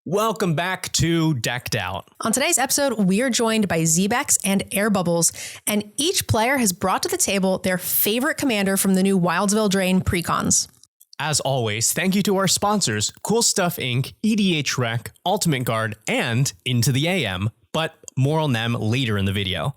Welcome back to Decked Out. On today's episode, we are joined by ZBexx and Air Bubbles, and each player has brought to the table their favorite commander from the new Wilds of Eldraine precons. As always, thank you to our sponsors, Coolstuffinc, EDHRec, Ultimate Guard, and INTOTHEAM, but more on them later in the video.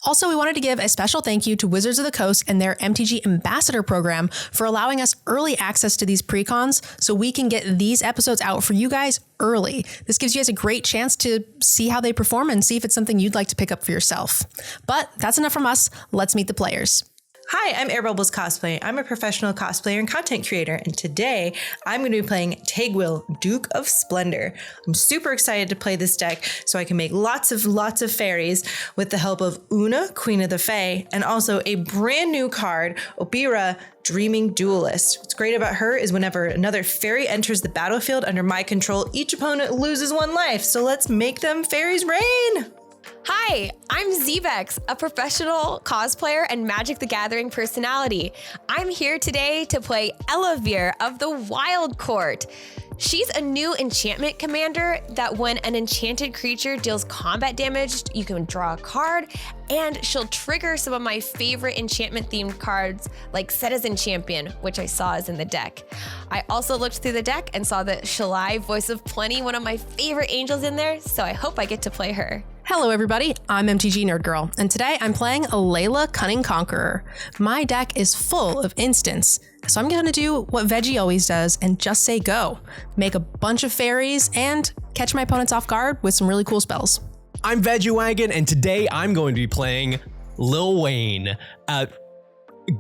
Also, we wanted to give a special thank you to Wizards of the Coast and their MTG Ambassador program for allowing us early access to these precons so we can get these episodes out for you guys early. This gives you guys a great chance to see how they perform and see if it's something you'd like to pick up for yourself. But that's enough from us. Let's meet the players. Hi, I'm Bubbles Cosplay. I'm a professional cosplayer and content creator, and today I'm going to be playing Tegwyl, Duke of Splendor. I'm super excited to play this deck so I can make lots of fairies with the help of Una, Queen of the Fae, and also a brand new card, Opira, Dreaming Duelist. What's great about her is whenever another fairy enters the battlefield under my control, each opponent loses one life. So let's make them fairies rain! Hi, I'm ZBexx, a professional cosplayer and Magic the Gathering personality. I'm here today to play Elavir of the Wild Court. She's a new enchantment commander that when an enchanted creature deals combat damage, you can draw a card, and she'll trigger some of my favorite enchantment-themed cards like Citizen Champion, which I saw is in the deck. I also looked through the deck and saw that Shalai, Voice of Plenty, one of my favorite angels in there, so I hope I get to play her. Hello everybody, I'm MTGNerdGirl, and today I'm playing Alayla Cunning Conqueror. My deck is full of instants, so I'm going to do what Veggie always does and just say go. Make a bunch of fairies and catch my opponents off guard with some really cool spells. I'm Veggiewagonyee, and today I'm going to be playing Lil Wayne,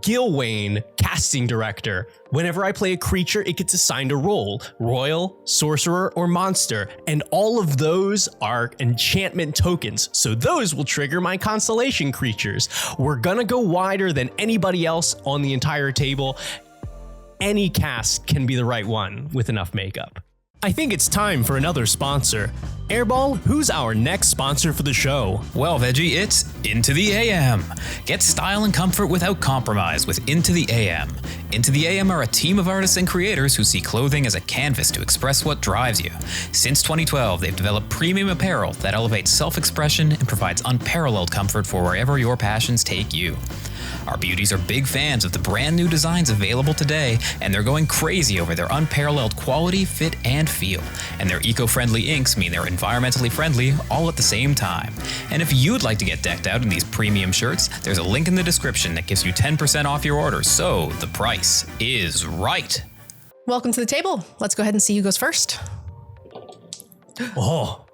Gil Wayne, casting director. Whenever I play a creature, it gets assigned a role: royal, sorcerer, or monster, and all of those are enchantment tokens, so those will trigger my constellation creatures. We're gonna go wider than anybody else on the entire table. Any cast can be the right one with enough makeup. I think it's time for another sponsor. Airball, who's our next sponsor for the show? Well, Veggie, it's INTOTHEAM. Get style and comfort without compromise with INTOTHEAM. INTOTHEAM are a team of artists and creators who see clothing as a canvas to express what drives you. Since 2012, they've developed premium apparel that elevates self-expression and provides unparalleled comfort for wherever your passions take you. Our beauties are big fans of the brand new designs available today, and they're going crazy over their unparalleled quality, fit, and feel. And their eco-friendly inks mean they're environmentally friendly all at the same time. And if you'd like to get decked out in these premium shirts, there's a link in the description that gives you 10% off your order, so the price is right. Welcome to the table. Let's go ahead and see who goes first. Oh.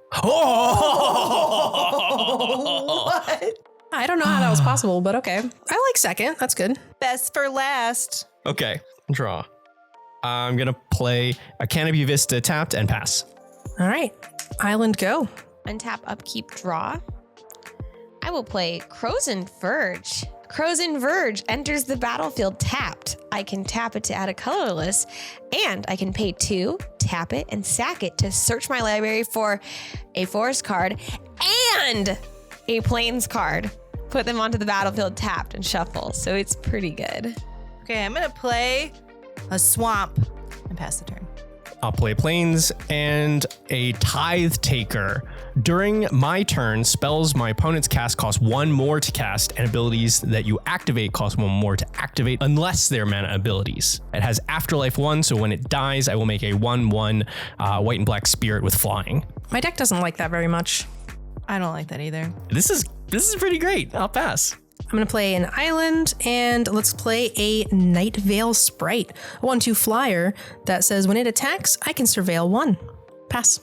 What? I don't know how that was possible, but okay. I like second. That's good. Best for last. Okay, draw. I'm gonna play a Canopy Vista tapped and pass. All right. Island go. Untap, upkeep, draw. I will play Crozen Verge. Crozen Verge enters the battlefield tapped. I can tap it to add a colorless, and I can pay 2, tap it, and sack it to search my library for a forest card and a plains card. Put them onto the battlefield tapped and shuffle, so it's pretty good. Okay, I'm going to play a swamp and pass the turn. I'll play Plains and a Tithe Taker. During my turn, spells my opponent's cast cost 1 more to cast, and abilities that you activate cost 1 more to activate unless they're mana abilities. It has Afterlife 1, so when it dies, I will make a 1/1 white and black spirit with flying. My deck doesn't like that very much. I don't like that either. This is pretty great. I'll pass. I'm going to play an island, and let's play a Night Veil Sprite, a 1/2 flyer that says when it attacks, I can surveil 1. Pass.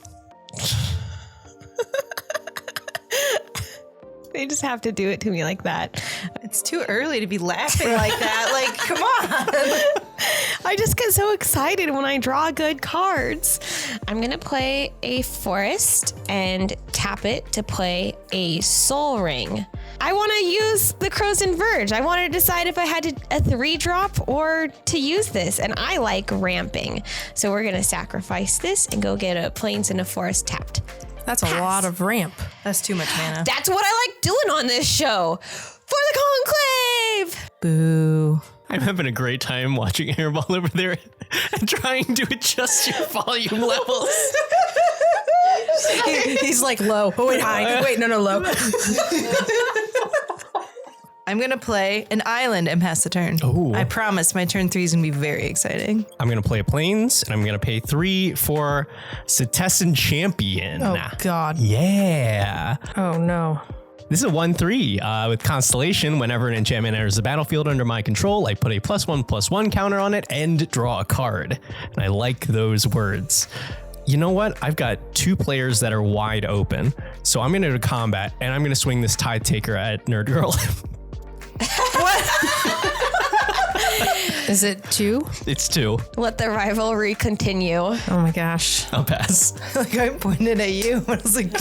They just have to do it to me like that. It's too early to be laughing like that. Like, come on. I just get so excited when I draw good cards. I'm going to play a forest and tap it to play a Soul Ring. I want to use the Crozen Verge. I want to decide if I had a 3-drop or to use this, and I like ramping. So we're going to sacrifice this and go get a plains and a forest tapped. That's a lot of ramp. That's too much mana. That's what I like doing on this show. For the Conclave! Boo. I'm having a great time watching Airball over there and trying to adjust your volume levels. He's like low. Oh, wait, high. Wait, no, low. I'm going to play an island and pass the turn. Ooh. I promise my turn 3 is going to be very exciting. I'm going to play Plains, and I'm going to pay 3 for Cetizen Champion. Oh, God. Yeah. Oh, no. This is a 1/3 with Constellation. Whenever an enchantment enters the battlefield under my control, I put a +1/+1 counter on it and draw a card. And I like those words. You know what? I've got 2 players that are wide open. So I'm going to do combat, and I'm going to swing this Tide Taker at NerdGirl. Is it 2? It's 2. Let the rivalry continue. Oh my gosh. I'll pass. Like I pointed at you. I was like,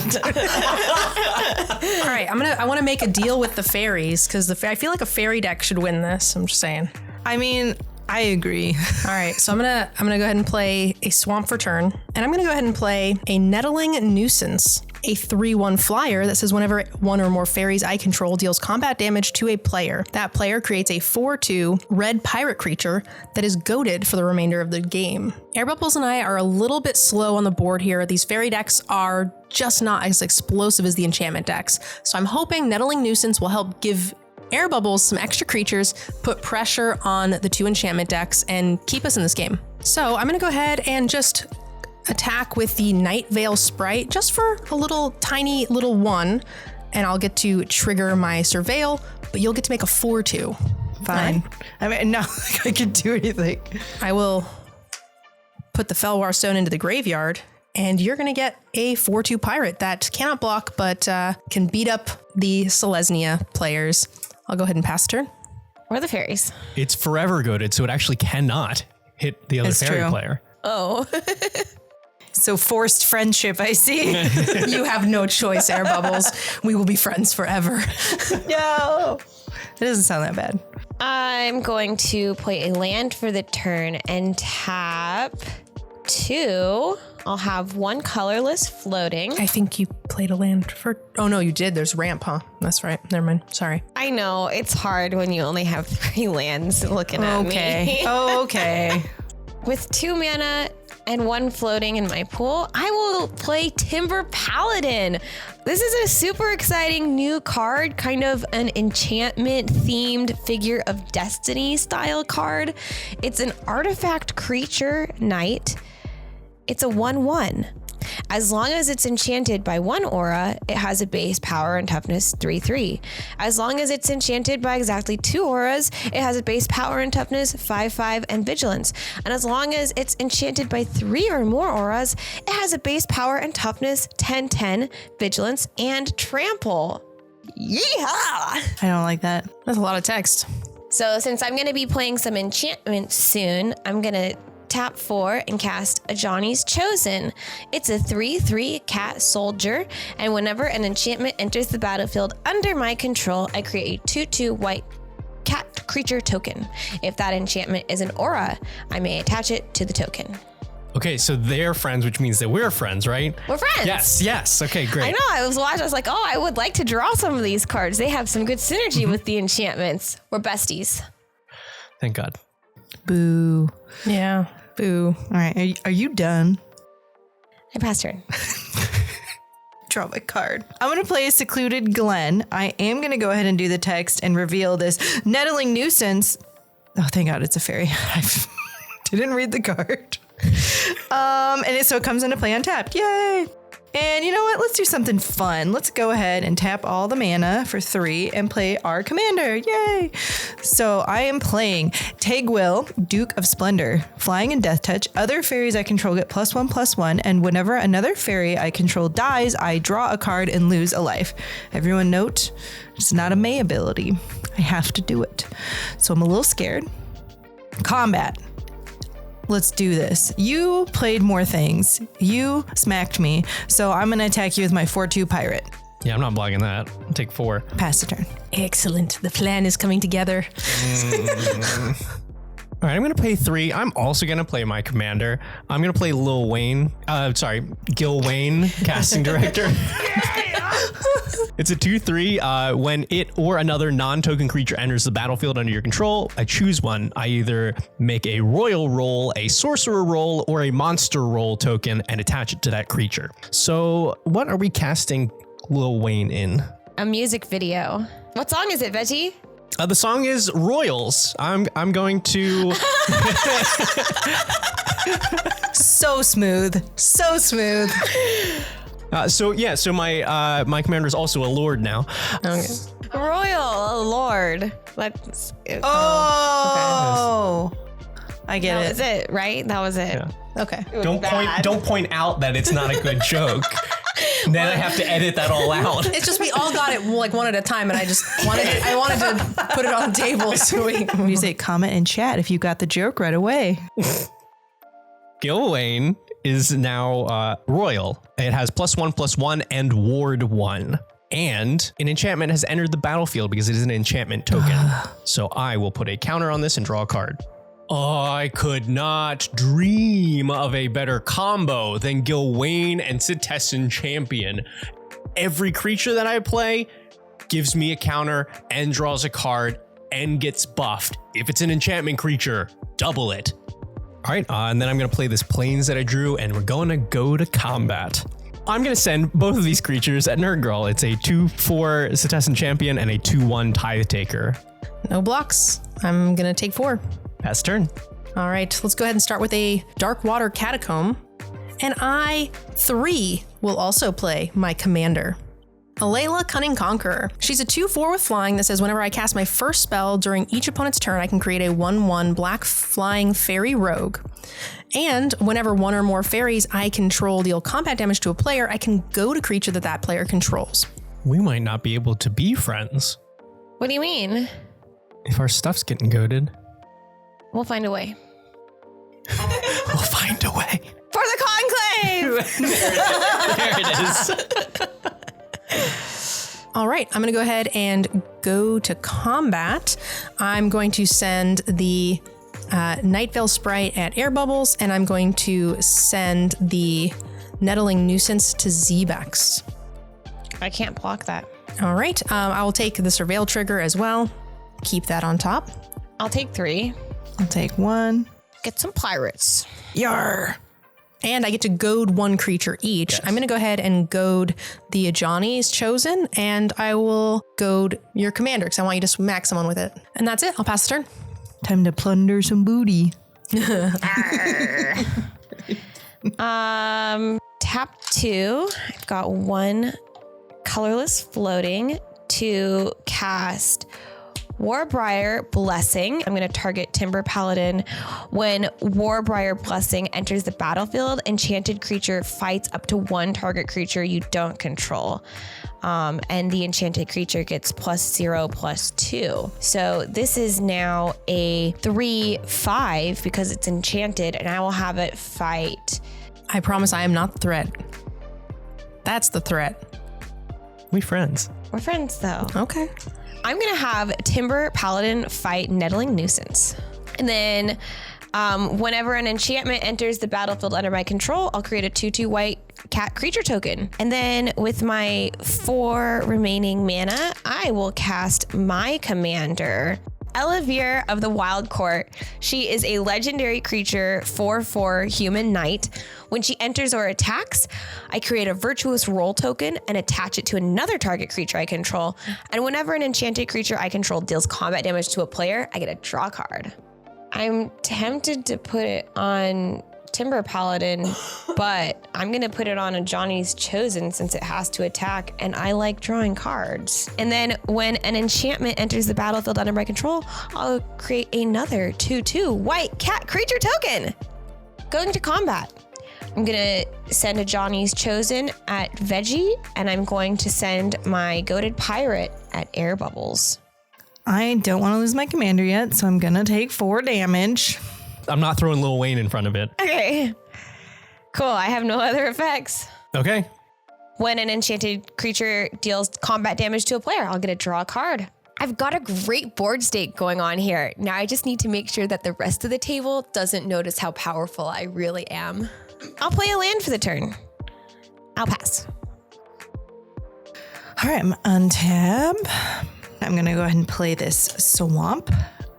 All right, I want to make a deal with the fairies because I feel like a fairy deck should win this. I'm just saying. I mean, I agree. All right, so I'm gonna go ahead and play a Swamp for turn, and I'm gonna go ahead and play a Nettling Nuisance, a 3/1 flyer that says whenever one or more fairies I control deals combat damage to a player, that player creates a 4/2 red pirate creature that is goaded for the remainder of the game. Air Bubbles and I are a little bit slow on the board here. These fairy decks are just not as explosive as the enchantment decks, so I'm hoping Nettling Nuisance will help give Air Bubbles some extra creatures, put pressure on the 2 enchantment decks, and keep us in this game. So I'm gonna go ahead and just attack with the Night Veil Sprite just for a little tiny little 1, and I'll get to trigger my Surveil, but you'll get to make a 4/2. Fine. I mean, not like I could do anything. I will put the Felwar Stone into the graveyard, and you're gonna get a 4/2 pirate that cannot block, but can beat up the Selesnya players. I'll go ahead and pass turn. Or the fairies. It's forever goaded, so it actually cannot hit the other It's fairy true. player. Oh. So forced friendship, I see. You have no choice, Air Bubbles. We will be friends forever. No. It doesn't sound that bad. I'm going to play a land for the turn and tap 2. I'll have 1 colorless floating. I think you played a land for... Oh, no, you did. There's ramp, huh? That's right. Never mind. Sorry. I know, it's hard when you only have 3 lands looking at me. Okay. With 2 mana and 1 floating in my pool, I will play Timber Paladin. This is a super exciting new card, kind of an enchantment themed Figure of Destiny style card. It's an artifact creature knight. It's a 1/1. As long as it's enchanted by 1 aura, it has a base power and toughness 3/3. As long as it's enchanted by exactly 2 auras, it has a base power and toughness 5/5 and vigilance. And as long as it's enchanted by 3 or more auras, it has a base power and toughness 10/10, vigilance, and trample. Yeehaw! I don't like that. That's a lot of text. So since I'm going to be playing some enchantments soon, I'm going to tap 4 and cast Ajani's Chosen. It's a 3/3 cat soldier, and whenever an enchantment enters the battlefield under my control, I create a 2/2 white cat creature token. If that enchantment is an aura, I may attach it to the token. Okay, so they're friends, which means that we're friends, right? We're friends. Yes. Okay, great. I know, I was watching, I was like, oh, I would like to draw some of these cards. They have some good synergy with the enchantments. We're besties. Thank God. Boo. Yeah. Boo. All right. Are you done? I passed turn. Draw my card. I'm going to play a Secluded Glen. I am going to go ahead and do the text and reveal this Nettling Nuisance. Oh, thank God it's a fairy. I didn't read the card. So it comes into play untapped. Yay. And you know what? Let's do something fun. Let's go ahead and tap all the mana for 3 and play our commander. Yay! So I am playing Tegwil, Duke of Splendor, Flying and Death Touch. Other fairies I control get +1/+1, and whenever another fairy I control dies, I draw a card and lose a life. Everyone note, it's not a May ability. I have to do it. So I'm a little scared. Combat. Let's do this. You played more things. You smacked me. So I'm going to attack you with my 4/2 pirate. Yeah, I'm not blocking that. I'll take 4. Pass the turn. Excellent. The plan is coming together. All right, I'm going to play 3. I'm also going to play my commander. I'm going to play Gil Wayne, casting director. It's a 2/3. When it or another non-token creature enters the battlefield under your control, I choose one. I either make a royal roll, a sorcerer roll, or a monster roll token and attach it to that creature. So what are we casting Lil Wayne in? A music video. What song is it, Veggie? The song is Royals. I'm going to... So smooth. So smooth. So my commander is also a lord now. Okay. Royal Lord. Let's. Oh. I get That it. was it, right? That was it. Yeah. Okay. Don't point out that it's not a good joke. Then I have to edit that all out. It's just we all got it like one at a time, and I wanted to put it on the table so we. You say comment in chat if you got the joke right away. Gilwayn is now royal. It has +1/+1 and ward 1. And an enchantment has entered the battlefield because it is an enchantment token. So I will put a counter on this and draw a card. I could not dream of a better combo than Gilwayn and Cetessan Champion. Every creature that I play gives me a counter and draws a card and gets buffed. If it's an enchantment creature, double it. All right, and then I'm going to play this Plains that I drew, and we're going to go to combat. I'm going to send both of these creatures at NerdGirl. It's a 2/4 Cetessan Champion and a 2/1 Tithe Taker. No blocks. I'm going to take 4. Pass turn. All right, let's go ahead and start with a Dark Water Catacomb. And I, 3, will also play my commander. Alayla, Cunning Conqueror. She's a 2/4 with flying that says whenever I cast my first spell during each opponent's turn, I can create a 1/1 black flying fairy rogue. And whenever one or more fairies I control deal combat damage to a player, I can goad a creature that player controls. We might not be able to be friends What do you mean? if our stuff's getting goaded. We'll find a way. We'll find a way. For the conclave! There it is. All right, I'm going to go ahead and go to combat. I'm going to send the Night Veil Sprite at Air Bubbles, and I'm going to send the Nettling Nuisance to ZBexx. I can't block that. All right, I will take the Surveil trigger as well. Keep that on top. I'll take 3. I'll take 1. Get some pirates. Yar. And I get to goad 1 creature each. Yes. I'm going to go ahead and goad the Ajani's Chosen, and I will goad your commander because I want you to smack someone with it. And that's it. I'll pass the turn. Time to plunder some booty. Tap 2. I've got 1 colorless floating to cast Warbriar Blessing. I'm going to target Timber Paladin. When Warbriar Blessing enters the battlefield, enchanted creature fights up to 1 target creature you don't control. And the enchanted creature gets +0/+2. So this is now a 3/5 because it's enchanted, and I will have it fight. I promise I am not the threat. That's the threat. We friends. We're friends though. Okay. I'm going to have Timber Paladin fight Nettling Nuisance. And then whenever an enchantment enters the battlefield under my control, I'll create a 2/2 white cat creature token. And then with my 4 remaining mana, I will cast my commander, Elevir of the Wild Court. She is a legendary creature, 4/4 human knight. When she enters or attacks, I create a virtuous roll token and attach it to another target creature I control. And whenever an enchanted creature I control deals combat damage to a player, I get a draw card. I'm tempted to put it on Timber Paladin, but I'm going to put it on a Johnny's Chosen since it has to attack, and I like drawing cards. And then when an enchantment enters the battlefield under my control, I'll create another 2/2 white cat creature token. Going to combat. I'm going to send a Johnny's Chosen at Veggie, and I'm going to send my Goated Pirate at Air Bubbles. I don't want to lose my commander yet, so I'm going to take 4 damage. I'm not throwing Lil Wayne in front of it. Okay. Cool. I have no other effects. Okay. When an enchanted creature deals combat damage to a player, I'll get to draw a card. I've got a great board state going on here. Now I just need to make sure that the rest of the table doesn't notice how powerful I really am. I'll play a land for the turn. I'll pass. All right, I'm untap. I'm going to go ahead and play this Swamp.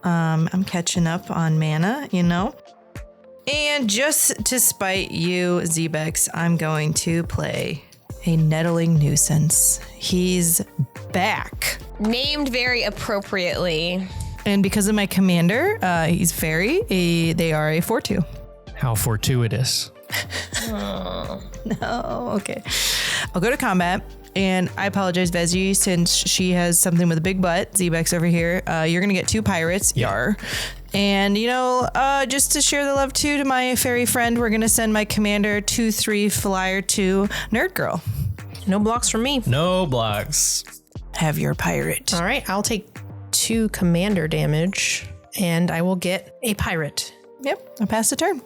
I'm catching up on mana, you know. And just to spite you, ZBexx, I'm going to play a Nettling Nuisance. He's back. Named very appropriately. And because of my commander, he's fairy. They are a 4/2. How fortuitous. No, okay. I'll go to combat. And I apologize, Veggie, since she has something with a big butt, ZBexx over here. You're going to get 2 pirates, yar. And, you know, just to share the love too to my fairy friend, we're going to send my commander 2/3 flyer to NerdGirl. No blocks from me. No blocks. Have your pirate. All right, I'll take 2 commander damage and I will get a pirate. Yep, I'll pass the turn.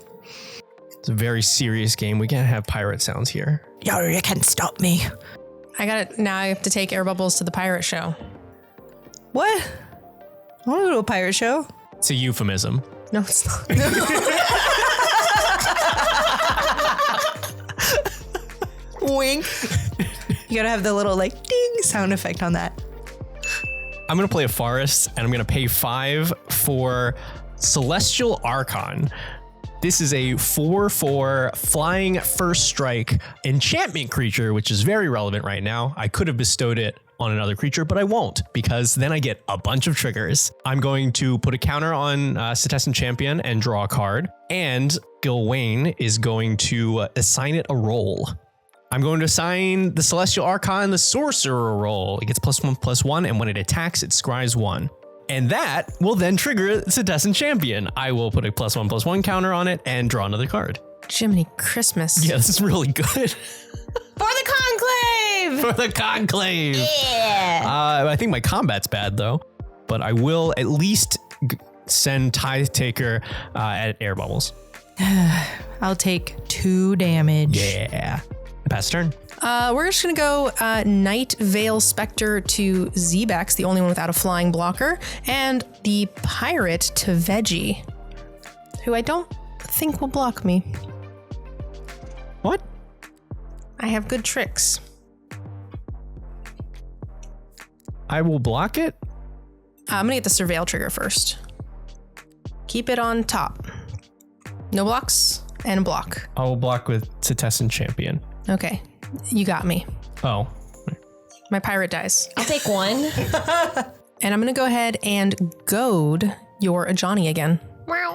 It's a very serious game. We can't have pirate sounds here. Yar, you can't stop me. I got it. Now I have to take Air Bubbles to the pirate show. What? I want to go to a pirate show. It's a euphemism. No, it's not. Wink. You gotta have the little like ding sound effect on that. I'm going to play a forest and I'm going to pay 5 for Celestial Archon. This is a 4/4 flying first strike enchantment creature, which is very relevant right now. I could have bestowed it on another creature, but I won't because then I get a bunch of triggers. I'm going to put a counter on CatsAndCantrips Champion and draw a card, and Gilwaine is going to assign it a role. I'm going to assign the Celestial Archon the Sorcerer role. It gets +1/+1, and when it attacks, it scries 1. And that will then trigger CatsAndCantrips Champion. I will put a +1/+1 counter on it and draw another card. Jiminy Christmas. Yeah, this is really good. For the conclave! For the conclave. Yeah! I think my combat's bad though, but I will at least send Tithe Taker at Air Bubbles. I'll take 2 damage. Yeah. Pass turn. We're just gonna go Night Veil Spectre to ZBexx, the only one without a flying blocker, and the pirate to Veggie, who I don't think will block me. What? I have good tricks. I will block it? I'm gonna get the Surveil trigger first. Keep it on top. No blocks and a block. I will block with CatsAndCantrips Champion. Okay, you got me. Oh. My pirate dies. I'll take 1. And I'm gonna go ahead and goad your Ajani again.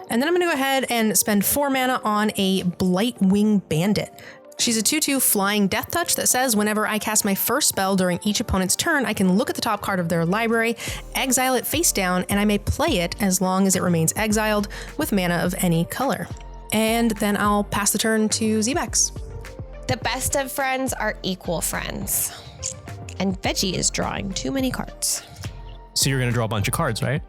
And then I'm gonna go ahead and spend 4 mana on a Blightwing Bandit. She's a 2/2 flying death touch that says whenever I cast my first spell during each opponent's turn, I can look at the top card of their library, exile it face down, and I may play it as long as it remains exiled with mana of any color. And then I'll pass the turn to ZBexx. The best of friends are equal friends. And Veggie is drawing too many cards. So you're going to draw a bunch of cards, right?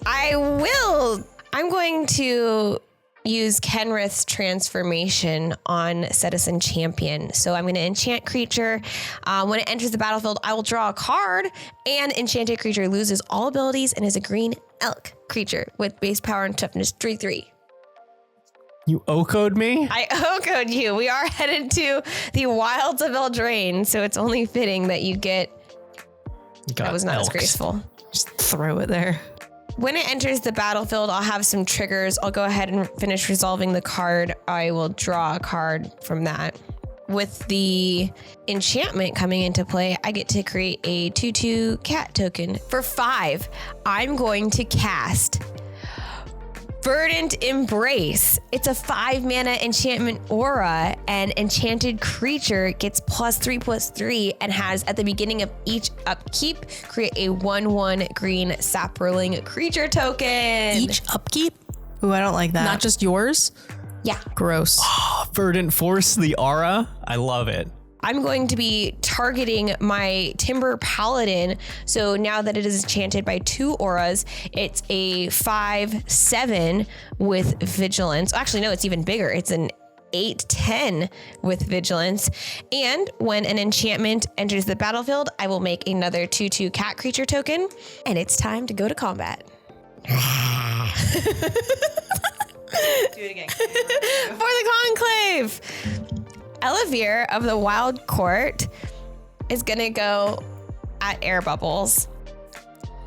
I will. I'm going to use Kenrith's transformation on CatsAndCantrips Champion. So I'm going to enchant creature. When it enters the battlefield, I will draw a card, and enchanted creature loses all abilities and is a green elk creature with base power and toughness 3/3. You O-code me? I O-code you. We are headed to the Wilds of Eldraine, so it's only fitting that you get... That was not as graceful. Just throw it there. When it enters the battlefield, I'll have some triggers. I'll go ahead and finish resolving the card. I will draw a card from that. With the enchantment coming into play, I get to create a 2/2 cat token. For 5, I'm going to cast Verdant Embrace. It's a 5 mana enchantment aura, and enchanted creature gets +3/+3 and has at the beginning of each upkeep, create a 1/1 green saproling creature token. Each upkeep? Ooh, I don't like that. Not just yours? Yeah. Gross. Verdant Force, the aura. I love it. I'm going to be targeting my Timber Paladin. So now that it is enchanted by 2 auras, it's a 5/7 with Vigilance. Actually, no, it's even bigger. It's an 8/10 with Vigilance. And when an enchantment enters the battlefield, I will make another 2/2 cat creature token. And it's time to go to combat. Do it again. For the Conclave! Elevere of the Wild Court is gonna go at air bubbles.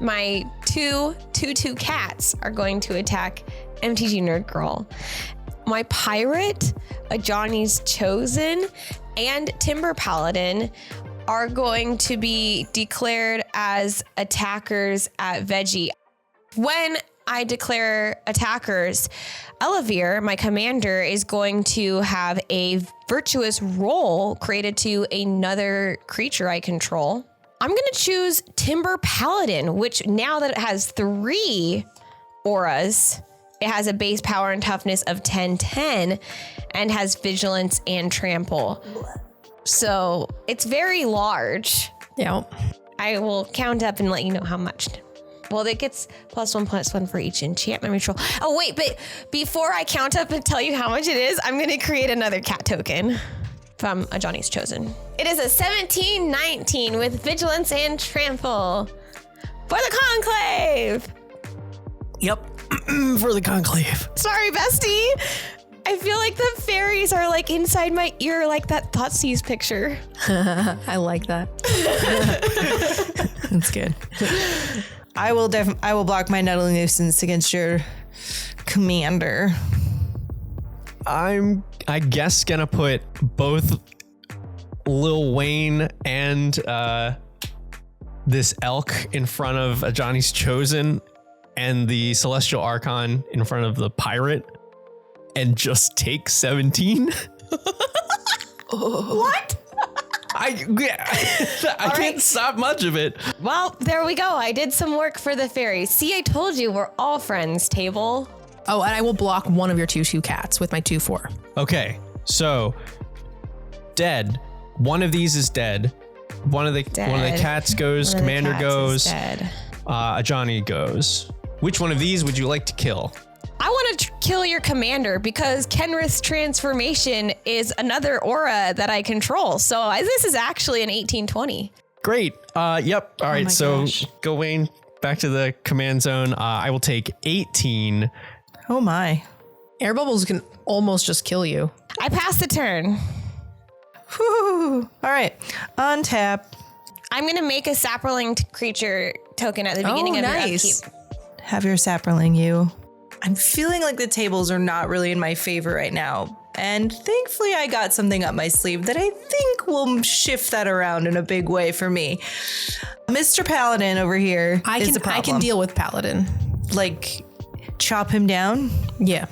My 2/2/2 cats are going to attack MTGNerdGirl. My pirate, a Johnny's Chosen, and Timber Paladin are going to be declared as attackers at Veggie. When I declare attackers, Elavir, my commander, is going to have a virtuous roll created to another creature I control. I'm going to choose Timber Paladin, which now that it has 3 auras, it has a base power and toughness of 10/10 and has vigilance and trample. So it's very large. Yep. I will count up and let you know how much. Well, it gets +1/+1 for each enchantment ritual. Oh, wait, but before I count up and tell you how much it is, I'm going to create another cat token from a Johnny's Chosen. It is a 17/19 with vigilance and trample for the Conclave. Yep. For the conclave. Sorry, bestie. I feel like the fairies are like inside my ear, like that Thoughtseize picture. I like that. That's good. I will block my Nuddling Nuisance against your commander. I'm, I guess, gonna put both Lil Wayne and this elk in front of a Johnny's Chosen and the Celestial Archon in front of the pirate and just take 17. What? I can't stop much of it. Well, there we go. I did some work for the fairies. See, I told you we're all friends, table. Oh, and I will block one of your 2/2 cats with my 2/4. Okay, so dead. One of these is dead. One of the cats goes. Commander goes. Dead. Johnny goes. Which one of these would you like to kill? I want to kill your commander because Kenrith's transformation is another aura that I control. So this is actually an 18/20. Great. Yep. All right. So gosh. go Wayne back to the command zone. I will take 18. Oh my. Air bubbles can almost just kill you. I pass the turn. Whew. All right. Untap. I'm going to make a sapperling creature token at the beginning of your upkeep. Have your sapperling, you. I'm feeling like the tables are not really in my favor right now. And thankfully I got something up my sleeve that I think will shift that around in a big way for me. Mr. Paladin over here is the problem. I can deal with Paladin. Like, chop him down? Yeah.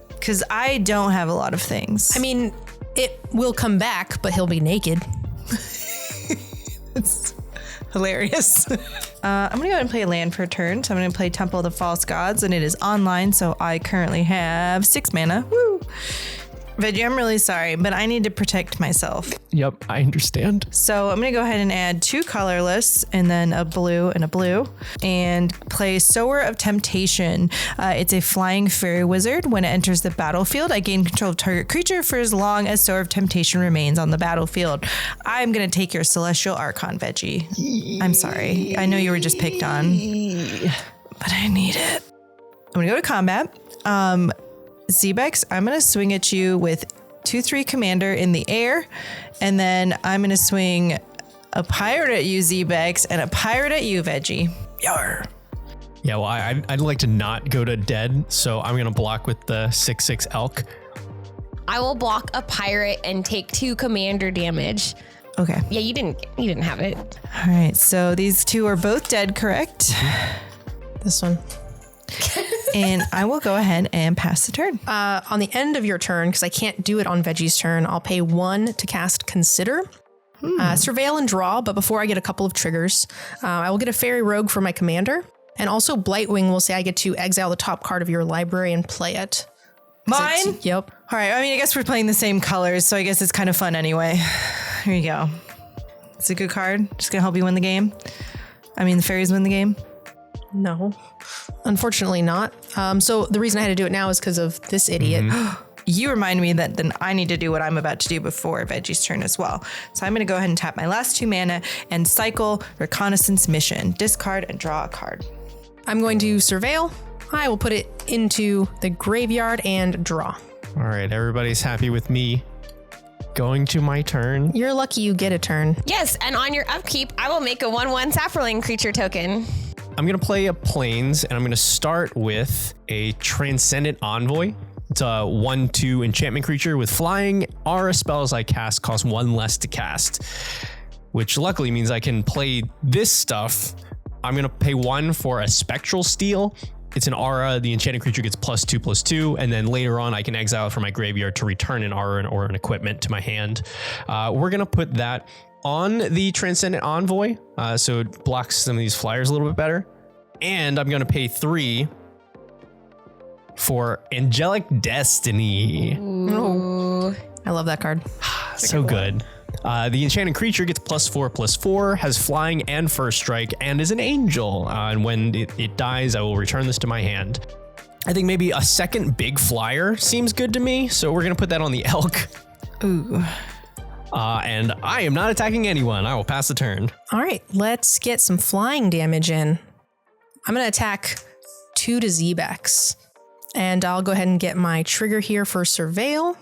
Because I don't have a lot of things. I mean, it will come back, but he'll be naked. It's hilarious. I'm going to go ahead and play a land for a turn. So I'm going to play Temple of the False Gods, and it is online, so I currently have 6 mana. Woo! Veggie, I'm really sorry, but I need to protect myself. Yep, I understand. So I'm going to go ahead and add 2 colorless and then a blue and play Sower of Temptation. It's a flying fairy wizard. When it enters the battlefield, I gain control of target creature for as long as Sower of Temptation remains on the battlefield. I'm going to take your Celestial Archon, Veggie. I'm sorry. I know you were just picked on, but I need it. I'm going to go to combat. ZBexx, I'm going to swing at you with 2/3 commander in the air, and then I'm going to swing a pirate at you, ZBexx, and a pirate at you, Veggie. Yar. Yeah, well, I'd like to not go to dead, so I'm going to block with the 6/6 elk. I will block a pirate and take 2 commander damage. Okay. Yeah, you didn't have it. All right, so these 2 are both dead, correct? This one. And I will go ahead and pass the turn. On the end of your turn, because I can't do it on Veggie's turn, I'll pay 1 to cast Consider. Surveil and draw, but before I get a couple of triggers, I will get a Fairy Rogue for my commander. And also Blightwing will say I get to exile the top card of your library and play it. Mine? Yep. All right, I mean, I guess we're playing the same colors, so I guess it's kind of fun anyway. Here you go. It's a good card. Just gonna help you win the game. I mean, the fairies win the game. No, unfortunately not. So the reason I had to do it now is because of this idiot. You remind me that then I need to do what I'm about to do before Veggie's turn as well. So I'm going to go ahead and tap my last 2 mana and cycle Reconnaissance Mission. Discard and draw a card. I'm going to Surveil. I will put it into the graveyard and draw. All right, everybody's happy with me. going to my turn. You're lucky you get a turn. Yes, and on your upkeep, I will make a 1/1 Saproling creature token. I'm going to play a Plains, and I'm going to start with a Transcendent Envoy. It's a 1/2 enchantment creature with flying. Aura spells I cast cost 1 less to cast, which luckily means I can play this stuff. I'm going to pay 1 for a Spectral Steel. It's an aura. The enchanted creature gets +2/+2, and then later on I can exile it from my graveyard to return an aura or an equipment to my hand. We're going to put that on the Transcendent Envoy, so it blocks some of these flyers a little bit better. And I'm going to pay 3 for Angelic Destiny. Ooh. I love that card. So good. The enchanted creature gets +4/+4, has flying and first strike, and is an angel. And when it dies, I will return this to my hand. I think maybe a second big flyer seems good to me, so we're going to put that on the elk. Ooh. And I am not attacking anyone. I will pass the turn. All right, let's get some flying damage in. I'm going to attack 2 to ZBexx. And I'll go ahead and get my trigger here for Surveil.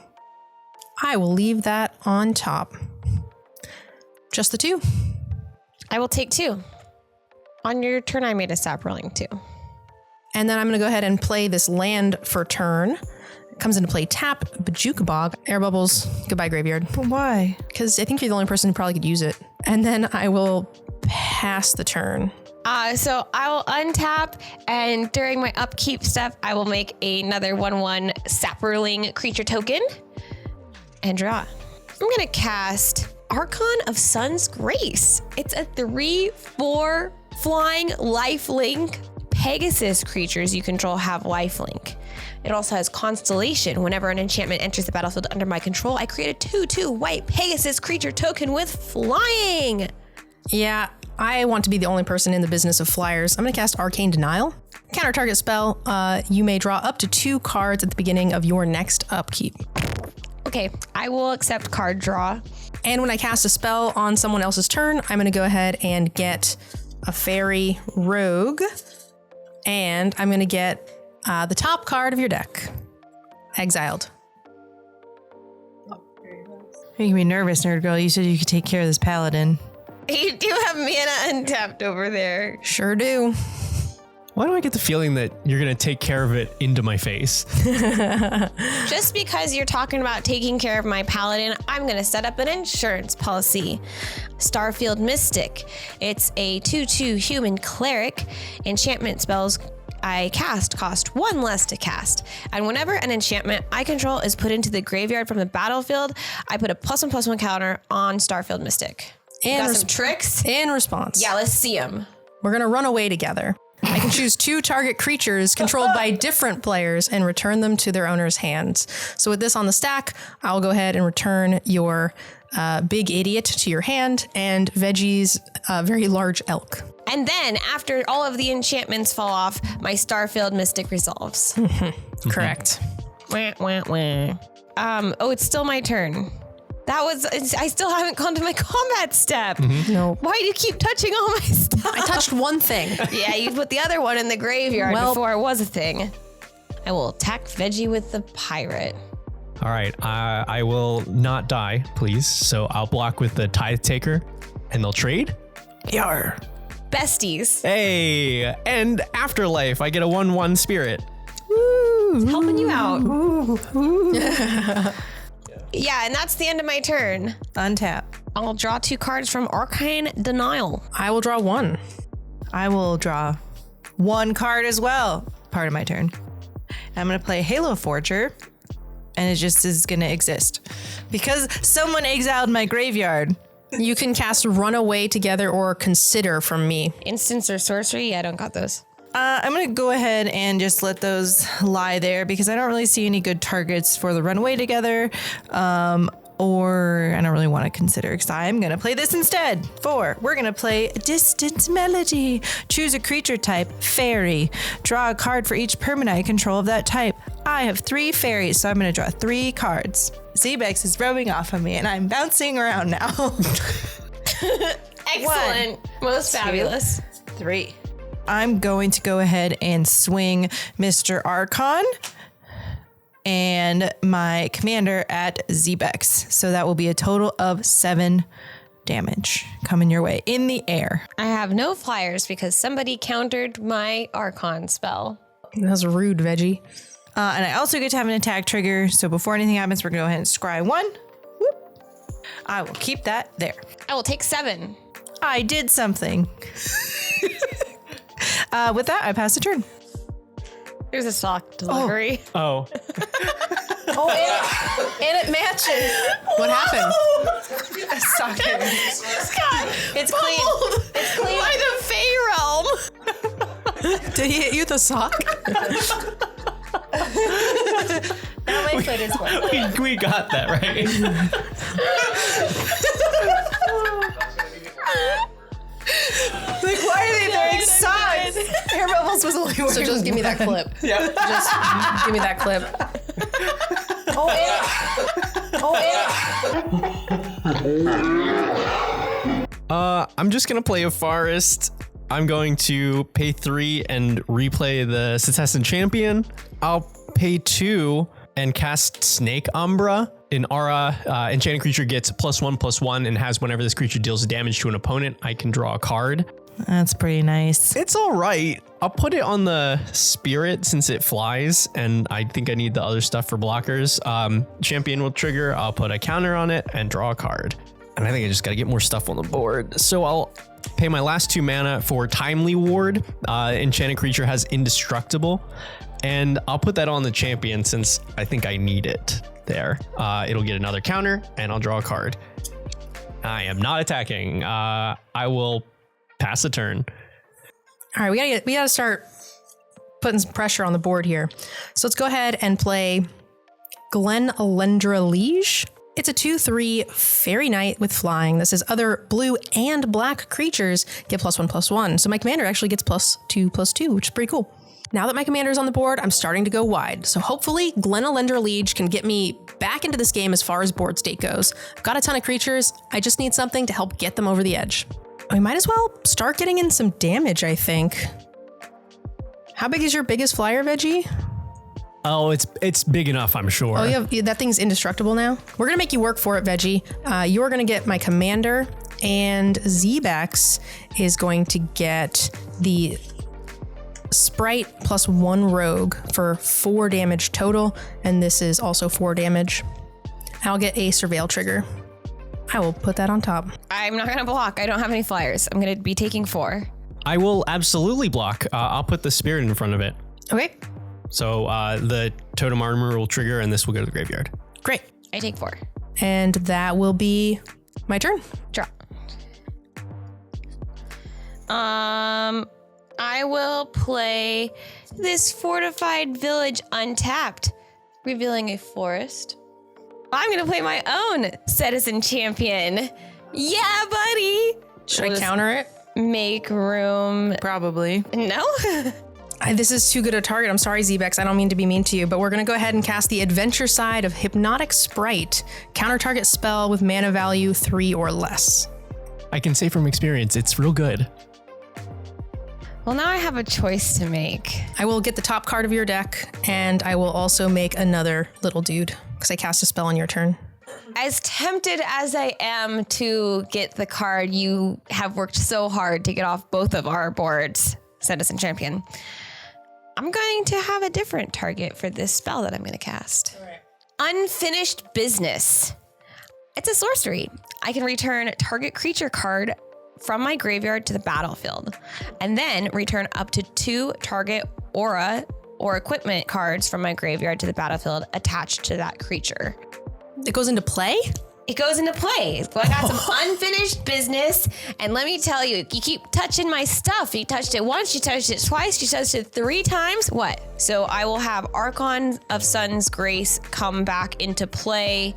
I will leave that on top. Just the 2. I will take 2. On your turn, I made a Saproling too. And then I'm going to go ahead and play this land for turn. It comes into play tap, Bejukabog, Air Bubbles, goodbye graveyard. But why? Because I think you're the only person who probably could use it. And then I will pass the turn. So I will untap, and during my upkeep step, I will make another 1/1 Saproling creature token and draw. I'm going to cast Archon of Sun's Grace. It's a 3/4 flying lifelink. Pegasus creatures you control have lifelink. It also has Constellation. Whenever an enchantment enters the battlefield under my control, I create a 2/2 white Pegasus creature token with flying. Yeah, I want to be the only person in the business of flyers. I'm going to cast Arcane Denial. Counter target spell. You may draw up to 2 cards at the beginning of your next upkeep. Okay, I will accept card draw. And when I cast a spell on someone else's turn, I'm going to go ahead and get a Fairy Rogue. And I'm going to get the top card of your deck. Exiled. Making me nervous, Nerd Girl. You said you could take care of this paladin. You do have mana untapped over there. Sure do. Why do I get the feeling that you're going to take care of it into my face? Just because you're talking about taking care of my paladin, I'm going to set up an insurance policy. Starfield Mystic. It's a 2/2 human cleric. Enchantment spells I cast cost 1 less to cast. And whenever an enchantment I control is put into the graveyard from the battlefield, I put a +1/+1 counter on Starfield Mystic. And Got some tricks? In response. Yeah, let's see them. We're going to run away together. I can choose 2 target creatures controlled by different players and return them to their owner's hands. So with this on the stack, I'll go ahead and return your big idiot to your hand and Veggie's very large elk. And then after all of the enchantments fall off, my Starfield Mystic resolves. Correct. Wah, wah, wah. Oh, it's still my turn. I still haven't gone to my combat step. No. Why do you keep touching all my stuff? I touched one thing. Yeah, you put the other one in the graveyard before it was a thing. I will attack Veggie with the pirate. All right, I will not die, please. So I'll block with the Tithe Taker, and they'll trade. Yar. Besties. Hey, and Afterlife, I get a 1/1 spirit. Helping you out. Yeah, and that's the end of my turn. Untap. I'll draw 2 cards from Arcane Denial. I will draw 1. I will draw 1 card as well. Part of my turn. I'm going to play Halo Forger, and it just is going to exist because someone exiled my graveyard. You can cast Runaway together or Consider from me. Instants or sorcery? Yeah, I don't got those. I'm going to go ahead and just let those lie there because I don't really see any good targets for the Runaway together. Or I don't really want to consider because I'm going to play this instead. We're going to play Distant Melody. Choose a creature type, fairy. Draw a card for each permanent I control of that type. I have 3 fairies, so I'm going to draw 3 cards. ZBexx is rubbing off on me and I'm bouncing around now. Excellent. Most fabulous. 3. I'm going to go ahead and swing Mr. Archon and my commander at ZBexx. So that will be a total of 7 damage coming your way in the air. I have no flyers because somebody countered my Archon spell. That was rude, Veggie. And I also get to have an attack trigger. So before anything happens, we're going to go ahead and scry 1. Whoop. I will keep that there. I will take 7. I did something. With that, I pass the turn. There's a sock delivery. Oh. And it matches. What happened? It's clean. It's clean. By the Fey realm. Did he hit you with a sock? Now my foot is wet. We got that, right? Like, why are they throwing socks? Air Bubbles was only So just give me that clip. Yeah. Just give me that clip. I'm just gonna play a forest. I'm going to pay 3 and replay the Cetizen Champion. I'll pay 2 and cast Snake Umbra. An aura, enchanted creature gets +1/+1 and has whenever this creature deals damage to an opponent, I can draw a card. That's pretty nice. It's all right. I'll put it on the spirit since it flies, and I think I need the other stuff for blockers. Champion will trigger. I'll put a counter on it and draw a card. And I think I just got to get more stuff on the board. So I'll pay my last 2 mana for Timely Ward. Enchanted creature has Indestructible, and I'll put that on the champion since I think I need it there. It'll get another counter, and I'll draw a card. I am not attacking. I will pass a turn. All right, we gotta start putting some pressure on the board here. So let's go ahead and play Glen Alendra Liege. It's a 2/3 Fairy Knight with flying. This is other blue and black creatures get +1/+1. So my commander actually gets +2/+2, which is pretty cool. Now that my commander is on the board, I'm starting to go wide. So hopefully Glen Alendra Liege can get me back into this game as far as board state goes. I've got a ton of creatures. I just need something to help get them over the edge. We might as well start getting in some damage, I think. How big is your biggest flyer, Veggie? Oh, it's big enough, I'm sure. Oh, that thing's indestructible now? We're going to make you work for it, Veggie. You're going to get my commander, and ZBexx is going to get the Sprite +1 rogue for 4 damage total, and this is also 4 damage. I'll get a Surveil trigger. I will put that on top. I'm not going to block. I don't have any flyers. I'm going to be taking 4. I will absolutely block. I'll put the spirit in front of it. Okay, So the totem armor will trigger, and this will go to the graveyard. great. I take 4. And that will be my turn. Draw. I will play this fortified village untapped, revealing a forest. I'm gonna play my own Cetizen Champion. Yeah, buddy. Should I counter it? Make room. Probably. No. This is too good a target. I'm sorry, ZBexx. I don't mean to be mean to you, but we're going to go ahead and cast the Adventure Side of Hypnotic Sprite. Counter target spell with mana value 3 or less. I can say from experience, it's real good. Well, now I have a choice to make. I will get the top card of your deck, and I will also make another little dude because I cast a spell on your turn. As tempted as I am to get the card you have worked so hard to get off both of our boards, Citizen Champion, I'm going to have a different target for this spell that I'm going to cast. Right. Unfinished Business. It's a sorcery. I can return target creature card from my graveyard to the battlefield, and then return up to 2 target aura or equipment cards from my graveyard to the battlefield attached to that creature. It goes into play? It goes into play. So I got some unfinished business, and let me tell you, you keep touching my stuff. You touched it once, you touched it twice, you touched it 3 times. What? So I will have Archon of Sun's Grace come back into play,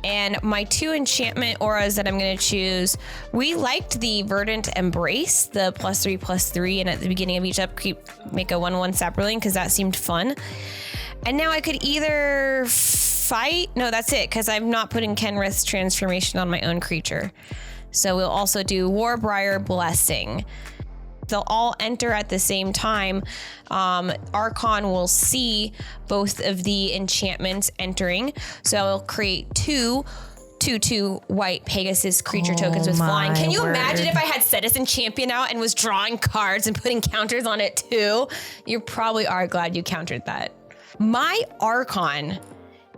and my 2 enchantment auras that I'm going to choose. We liked the Verdant Embrace, the +3/+3, and at the beginning of each upkeep, make a 1/1 Sapperling because that seemed fun. And now I could either fight. No, that's it, because I'm not putting Kenrith's transformation on my own creature. So we'll also do Warbriar Blessing. They'll all enter at the same time. Archon will see both of the enchantments entering. So it'll create 2/2 white Pegasus creature tokens with flying. Can you imagine if I had Citizen Champion out and was drawing cards and putting counters on it too? You probably are glad you countered that. My Archon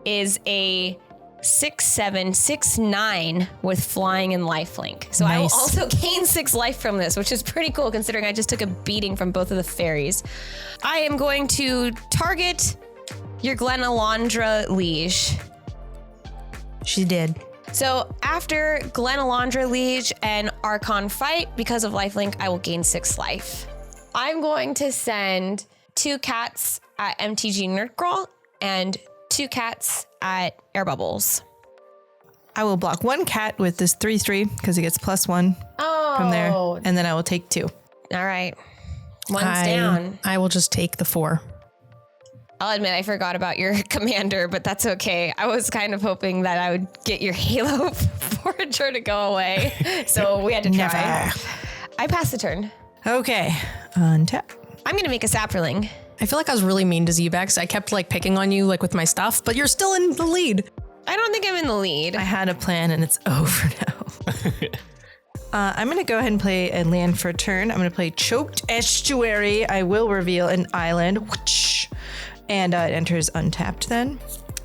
is a 6/7, 6/9 with flying and lifelink. So I will also gain 6 life from this, which is pretty cool considering I just took a beating from both of the fairies. I am going to target your Glenalandra Liege. She did. So after Glenalandra Liege and Archon fight, because of lifelink, I will gain 6 life. I'm going to send 2 cats at MTGNerdGirl and 2 cats at Air Bubbles. I will block 1 cat with this 3/3 because it gets +1 from there. And then I will take 2. All right. One's down. I will just take the 4. I'll admit I forgot about your commander, but that's okay. I was kind of hoping that I would get your Halo Forager to go away. So we had to try. Never. I passed the turn. Okay. Untap. I'm going to make a Saproling. I feel like I was really mean to ZBexx. I kept like picking on you like with my stuff, but you're still in the lead. I don't think I'm in the lead. I had a plan and it's over now. I'm going to go ahead and play a land for a turn. I'm going to play Choked Estuary. I will reveal an island. And it enters untapped then.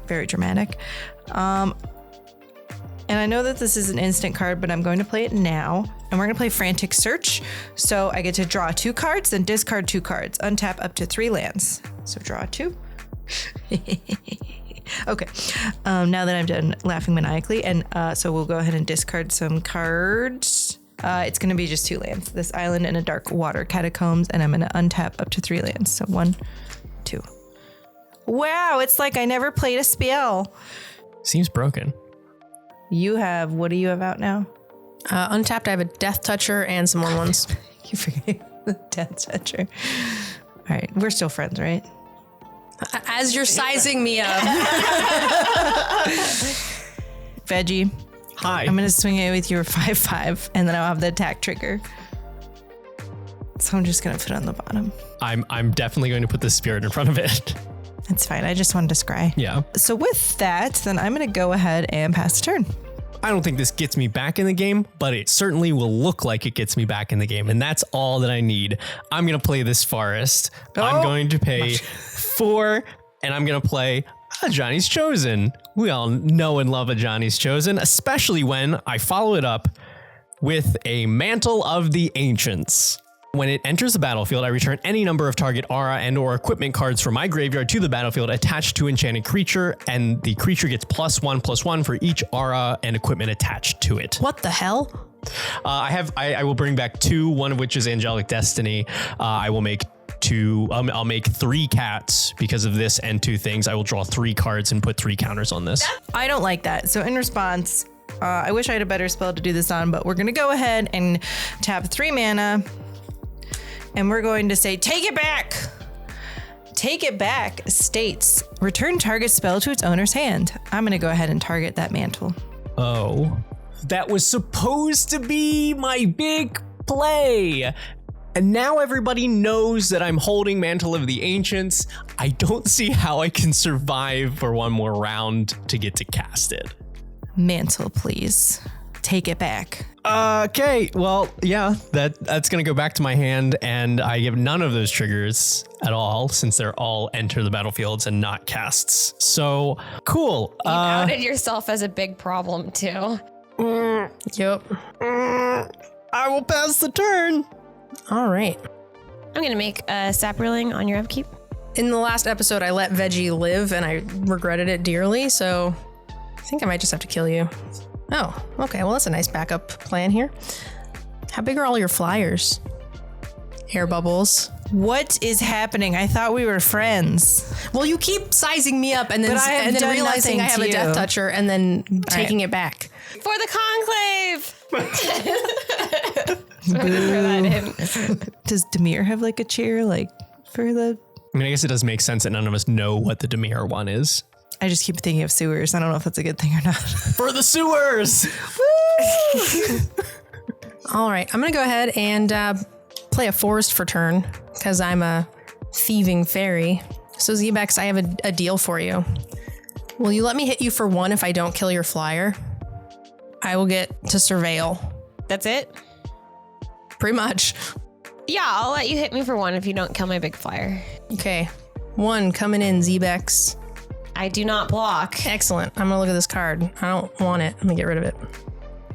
Very dramatic. And I know that this is an instant card, but I'm going to play it now. And we're going to play Frantic Search. So I get to draw 2 cards, then discard 2 cards. Untap up to 3 lands. So draw 2. Okay. Now that I'm done laughing maniacally. And so we'll go ahead and discard some cards. It's going to be just 2 lands. This island and a dark water catacombs. And I'm going to untap up to 3 lands. So 1, 2. Wow, it's like I never played a spell. Seems broken. What do you have out now? Untapped, I have a Death Toucher and some 1/1s. You forget the Death Toucher. All right, we're still friends, right? As you're sizing me up. Veggie. Hi. I'm going to swing it with your 5/5, and then I'll have the attack trigger. So I'm just going to put it on the bottom. I'm definitely going to put the spirit in front of it. That's fine. I just wanted to scry. Yeah. So with that, then I'm going to go ahead and pass the turn. I don't think this gets me back in the game, but it certainly will look like it gets me back in the game. And that's all that I need. I'm going to play this forest. I'm going to pay 4 and I'm going to play a Johnny's Chosen. We all know and love a Johnny's Chosen, especially when I follow it up with a Mantle of the Ancients. When it enters the battlefield, I return any number of target aura and or equipment cards from my graveyard to the battlefield attached to enchanted creature, and the creature gets +1/+1 for each aura and equipment attached to it. What the hell? I will bring back 2, one of which is Angelic Destiny. I will make 2, I'll make 3 cats because of this and 2 things. I will draw 3 cards and put 3 counters on this. I don't like that. So in response, I wish I had a better spell to do this on, but we're going to go ahead and tap 3 mana. And we're going to say, take it back. Take it back states, return target spell to its owner's hand. I'm going to go ahead and target that mantle. Oh, that was supposed to be my big play. And now everybody knows that I'm holding Mantle of the Ancients. I don't see how I can survive for one more round to get to cast it. Mantle, please. Take it back. Okay, well, yeah, that's gonna go back to my hand, and I have none of those triggers at all since they're all enter the battlefields and not casts. So cool. You outed yourself as a big problem too. Yep. I will pass the turn. All right. I'm gonna make a Saproling on your upkeep. In the last episode, I let Veggie live and I regretted it dearly, so I think I might just have to kill you. Oh, okay. Well, that's a nice backup plan here. How big are all your flyers? Air Bubbles. What is happening? I thought we were friends. Well, you keep sizing me up and then done realizing I have nothing a to Death you. Toucher and then taking it back. For the conclave! So I'm gonna throw that in. Does Demir have like a cheer for the... I mean, I guess it does make sense that none of us know what the Demir one is. I just keep thinking of sewers. I don't know if that's a good thing or not. For the sewers! All right. I'm going to go ahead and play a forest for turn because I'm a thieving fairy. So ZBexx, I have a deal for you. Will you let me hit you for 1 if I don't kill your flyer? I will get to surveil. That's it? Pretty much. Yeah, I'll let you hit me for 1 if you don't kill my big flyer. Okay. 1 coming in, ZBexx. I do not block. Excellent. I'm gonna look at this card. I don't want it. I'm gonna get rid of it.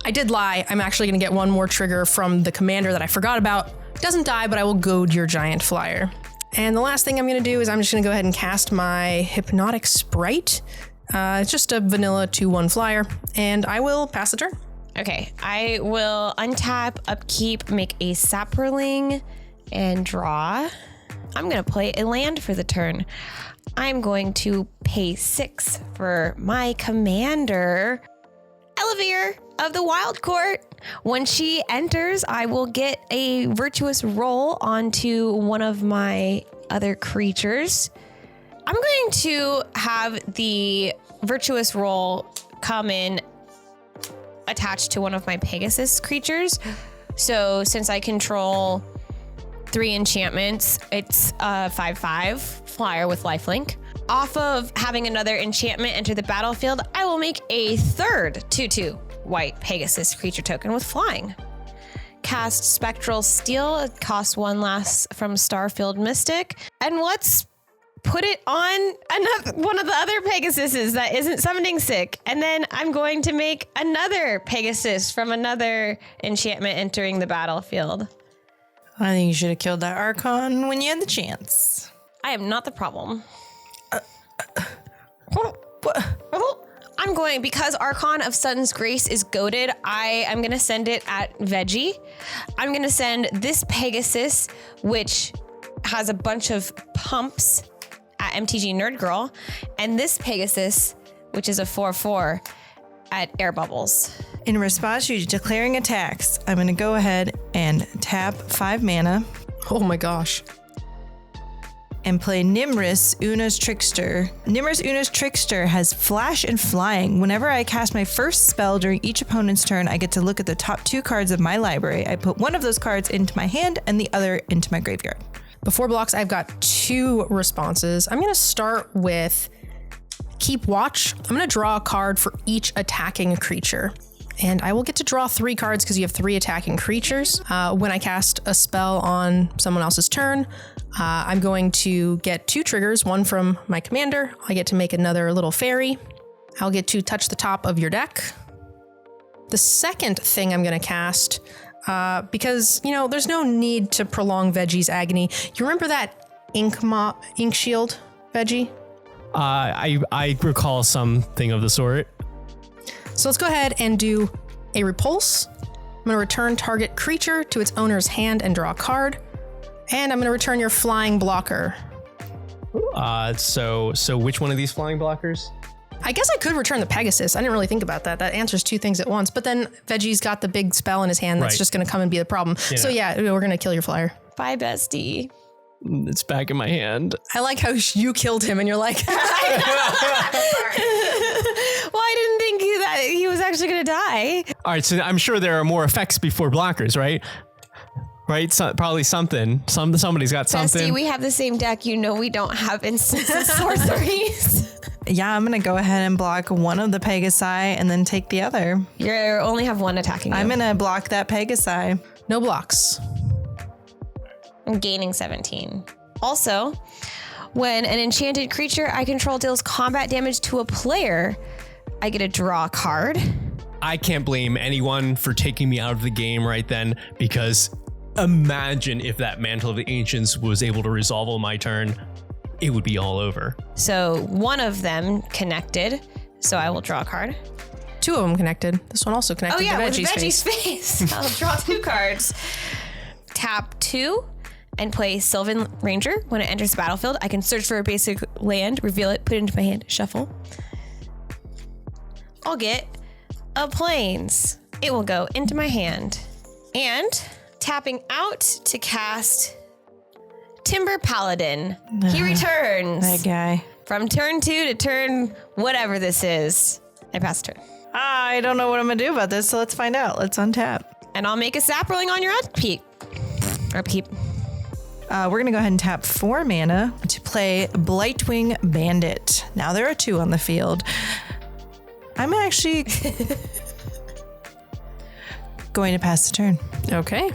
I did lie. I'm actually gonna get 1 more trigger from the commander that I forgot about. It doesn't die, but I will goad your giant flyer. And the last thing I'm gonna do is I'm just gonna go ahead and cast my Hypnotic Sprite. It's just a vanilla 2/1 flyer, and I will pass the turn. Okay, I will untap, upkeep, make a Saproling, and draw. I'm gonna play a land for the turn. I'm going to pay 6 for my commander, Elevere of the Wild Court. When she enters, I will get a virtuous roll onto one of my other creatures. I'm going to have the virtuous roll come in attached to one of my Pegasus creatures. So since I control 3 enchantments, it's a 5/5 flyer with lifelink. Off of having another enchantment enter the battlefield, I will make a third 2/2 white Pegasus creature token with flying. Cast Spectral Steel, it costs 1 less from Starfield Mystic. And let's put it on one of the other Pegasuses that isn't summoning sick. And then I'm going to make another Pegasus from another enchantment entering the battlefield. I think you should have killed that Archon when you had the chance. I am not the problem. I'm going, because Archon of Sudden's Grace is goated, I am going to send it at Veggie. I'm going to send this Pegasus, which has a bunch of pumps, at MTGNerdGirl, and this Pegasus, which is a 4/4, at Air Bubbles. In response to you declaring attacks, I'm going to go ahead and tap 5 mana Oh my gosh. and play Nimris, Una's Trickster. Nimris, Una's Trickster has flash and flying. Whenever I cast my first spell during each opponent's turn, I get to look at the top 2 cards of my library. I put one of those cards into my hand and the other into my graveyard. Before blocks, I've got 2 responses. I'm going to start with Keep Watch. I'm going to draw a card for each attacking creature. And I will get to draw 3 cards because you have 3 attacking creatures. When I cast a spell on someone else's turn, I'm going to get 2 triggers, 1 from my commander. I get to make another little fairy. I'll get to touch the top of your deck. The second thing I'm going to cast, because, you know, there's no need to prolong Veggie's agony. You remember that ink shield, Veggie? I recall something of the sort. So let's go ahead and do a repulse. I'm going to return target creature to its owner's hand and draw a card. And I'm going to return your flying blocker. So which one of these flying blockers? I guess I could return the Pegasus. I didn't really think about that. That answers 2 things at once. But then Veggie's got the big spell in his hand that's just going to come and be the problem. Yeah. So yeah, we're going to kill your flyer. Bye, bestie. It's back in my hand. I like how you killed him and you're like... Well, I didn't think that he was actually going to die. All right, so I'm sure there are more effects before blockers, right? Right? So, probably something. Somebody's got something. Bestie, we have the same deck. You know we don't have instances sorceries. Yeah, I'm going to go ahead and block one of the Pegasi and then take the other. You only have 1 attacking you. I'm going to block that Pegasi. No blocks. I'm gaining 17. Also, when an enchanted creature I control deals combat damage to a player, I get to draw a card. I can't blame anyone for taking me out of the game right then, because imagine if that Mantle of the Ancients was able to resolve on my turn. It would be all over. So one of them connected, so I will draw a card. 2 of them connected. This one also connected to Veggie's face. I'll draw 2 cards. Tap 2 and play Sylvan Ranger. When it enters the battlefield, I can search for a basic land, reveal it, put it into my hand, shuffle. I'll get a Plains. It will go into my hand. And tapping out to cast Timber Paladin. He returns. That guy. From turn 2 to turn whatever this is. I pass turn. I don't know what I'm going to do about this, so let's find out. Let's untap. And I'll make a Saproling on your upkeep. Upkeep. We're going to go ahead and tap 4 mana to play Blightwing Bandit. Now there are 2 on the field. I'm actually going to pass the turn. Okay.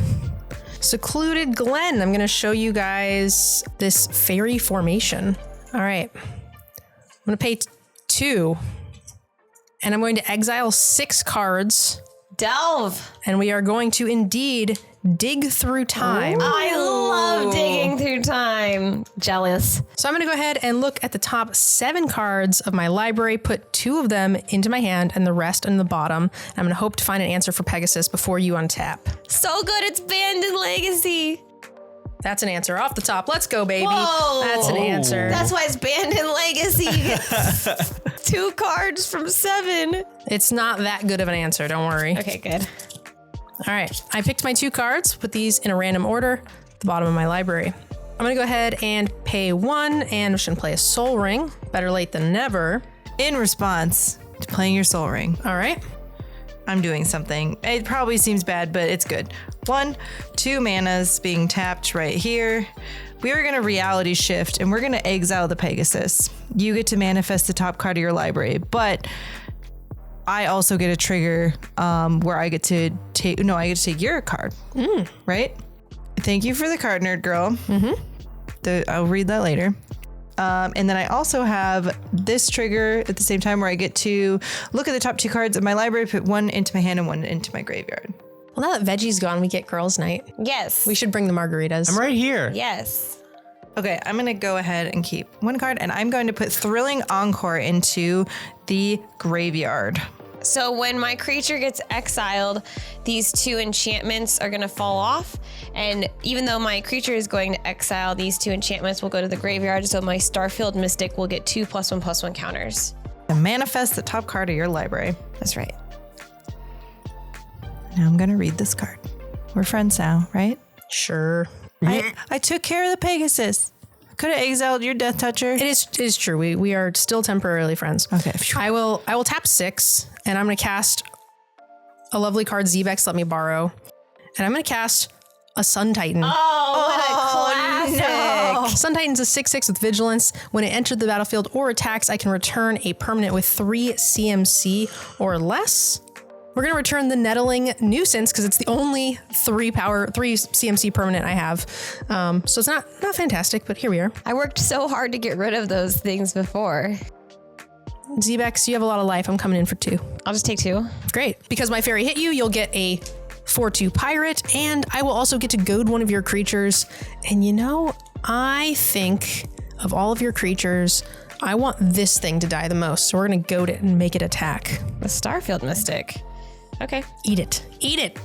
Secluded Glen. I'm going to show you guys this fairy formation. All right. I'm going to pay 2. And I'm going to exile 6 cards. Delve. And we are going to indeed dig through time. I love digging through time. Jealous. So I'm going to go ahead and look at the top 7 cards of my library, put 2 of them into my hand and the rest in the bottom. I'm going to hope to find an answer for Pegasus before you untap. So good. It's Banded Legacy. That's an answer off the top. Let's go, baby. Whoa. That's an answer. That's why it's Banded Legacy. You get 2 cards from 7. It's not that good of an answer. Don't worry. Okay, good. All right. I picked my 2 cards, put these in a random order at the bottom of my library. I'm going to go ahead and pay 1 and I'm just going to play a Soul Ring. Better late than never. In response to playing your Soul Ring, All right. I'm doing something. It probably seems bad, but it's good. 1, 2 manas being tapped right here. We are going to reality shift and we're going to exile the Pegasus. You get to manifest the top card of your library, but I also get a trigger where I get to take your card, right? Thank you for the card, Nerd Girl. I'll read that later. And then I also have this trigger at the same time where I get to look at the top 2 cards of my library, put 1 into my hand and 1 into my graveyard. Well, now that Veggie's gone, we get girls' night. Yes. We should bring the margaritas. I'm right here. Yes. Okay, I'm going to go ahead and keep 1 card and I'm going to put Thrilling Encore into the graveyard. So when my creature gets exiled, these 2 enchantments are going to fall off. And even though my creature is going to exile, these 2 enchantments will go to the graveyard. So my Starfield Mystic will get 2 +1/+1 counters. And manifest the top card of your library. That's right. Now I'm going to read this card. We're friends now, right? Sure. I took care of the Pegasus. I could have exiled your Death Toucher. It is true. We are still temporarily friends. Okay. I will tap 6 and I'm going to cast a lovely card ZBexx Let Me Borrow. And I'm going to cast a Sun Titan. Oh, what a classic. Sun Titan's a 6/6 with Vigilance. When it enters the battlefield or attacks, I can return a permanent with 3 CMC or less. We're going to return the Nettling Nuisance because it's the only 3 CMC permanent I have. So it's not fantastic, but here we are. I worked so hard to get rid of those things before. ZBexx, you have a lot of life. I'm coming in for 2. I'll just take 2. Great. Because my fairy hit you, you'll get a 4/2 pirate, and I will also get to goad one of your creatures. And you know, I think of all of your creatures, I want this thing to die the most. So we're going to goad it and make it attack. The Starfield Mystic. Okay. Eat it. Eat it.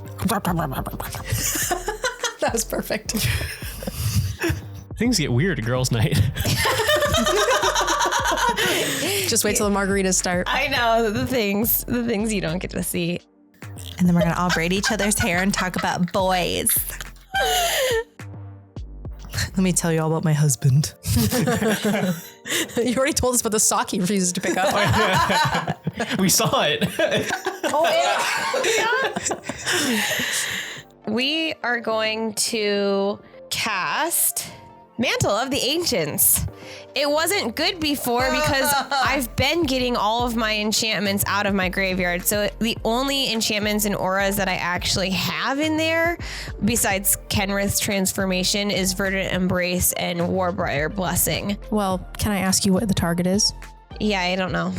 That was perfect. Things get weird at girls' night. Just wait till the margaritas start. I know the things you don't get to see. And then we're going to all braid each other's hair and talk about boys. Let me tell you all about my husband. You already told us about the sock he refuses to pick up. We saw it. We are going to cast Mantle of the Ancients. It wasn't good before because I've been getting all of my enchantments out of my graveyard. So the only enchantments and auras that I actually have in there, besides Kenrith's Transformation, is Verdant Embrace and Warbriar Blessing. Well, can I ask you what the target is? Yeah, I don't know.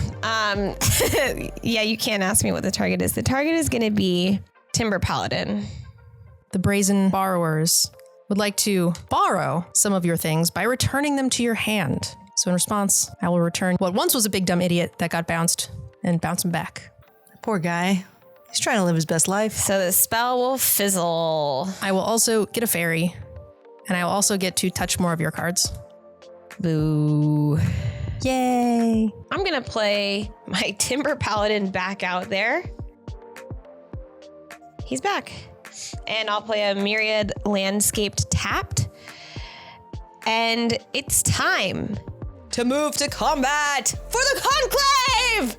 Yeah, you can't ask me what the target is. The target is going to be Timber Paladin. The brazen borrowers would like to borrow some of your things by returning them to your hand. So in response, I will return what once was a big dumb idiot that got bounced and bounce him back. Poor guy. He's trying to live his best life. So the spell will fizzle. I will also get a fairy, and I will also get to touch more of your cards. Boo. Yay. I'm going to play my Timber Paladin back out there. He's back. And I'll play a Myriad Landscaped tapped. And it's time to move to combat for the Conclave!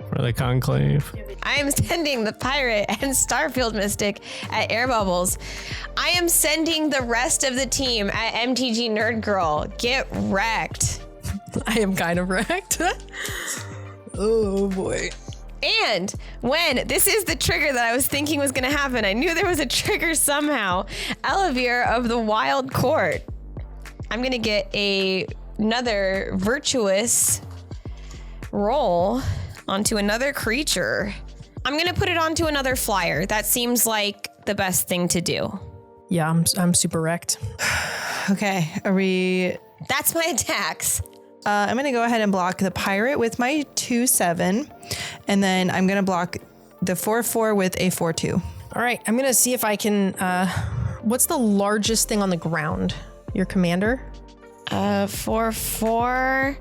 For the Conclave. I am sending the Pirate and Starfield Mystic at Air Bubbles. I am sending the rest of the team at MTGNerdGirl. Get wrecked. I am kind of wrecked. Oh boy. And when this is the trigger that I was thinking was going to happen, I knew there was a trigger somehow. Elevir of the Wild Court. I'm going to get another virtuous roll onto another creature. I'm going to put it onto another flyer. That seems like the best thing to do. Yeah, I'm super wrecked. Okay, are we... That's my attacks. I'm going to go ahead and block the Pirate with my 2/7, and then I'm going to block the 4/4 with a 4/2. All right, I'm going to see if I can... what's the largest thing on the ground? Your commander? 4/4.